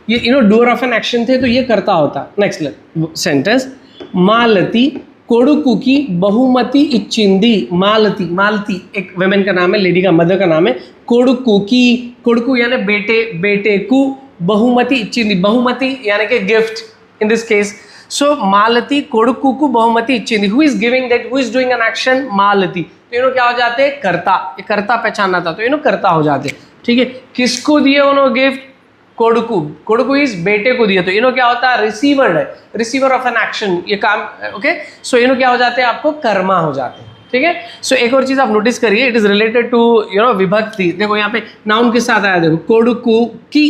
ये डूअर ऑफ एन एक्शन थे, तो ये करता होता। नेक्स्ट सेंटेंस, मालती कोडुकुकी बहुमती इच्चिंदी। मालती, मालती एक वेमेन का नाम है, लेडी का, मदर का नाम है। कोडुकुकी, कोडुकु यानी बेटे, बेटे कु, बहुमती इच्चिंदी, बहुमती यानी कि gift in this case. So Malathi कोडुकुकु बहुमती इच्चिंदी, who is giving that, who is doing an action, Malathi. तो इन्हों क्या हो जाते हैं, कर्ता, ये कर्ता पहचानना था, तो इन्हों कर्ता हो जाते, ठीक है। किसको दिए उन्होंने गिफ्ट, कोडुकु, कोडुकु इस बेटे को दिया, तो इन्हों क्या होता है, रिसीवर है, रिसीवर ऑफ एन एक्शन, ये काम, ओके। सो इन्हों क्या हो जाते हैं, आपको कर्मा हो जाते हैं, ठीक है। सो एक और चीज आप नोटिस करिए, इट इज रिलेटेड टू विभक्ति। देखो यहाँ पे नाउन के साथ आया, देखो कोडुकु की,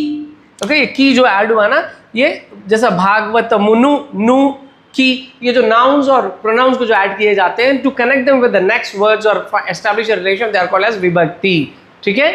ओके, ये की जो ऐड हुआ ना, ये जैसा भागवत मुनु नु की, ये जो नाउन्स और प्रोनाउंस को जो ऐड किए जाते हैं to connect them with the next words और establish a relation, they are called as विभक्ति, ठीक है।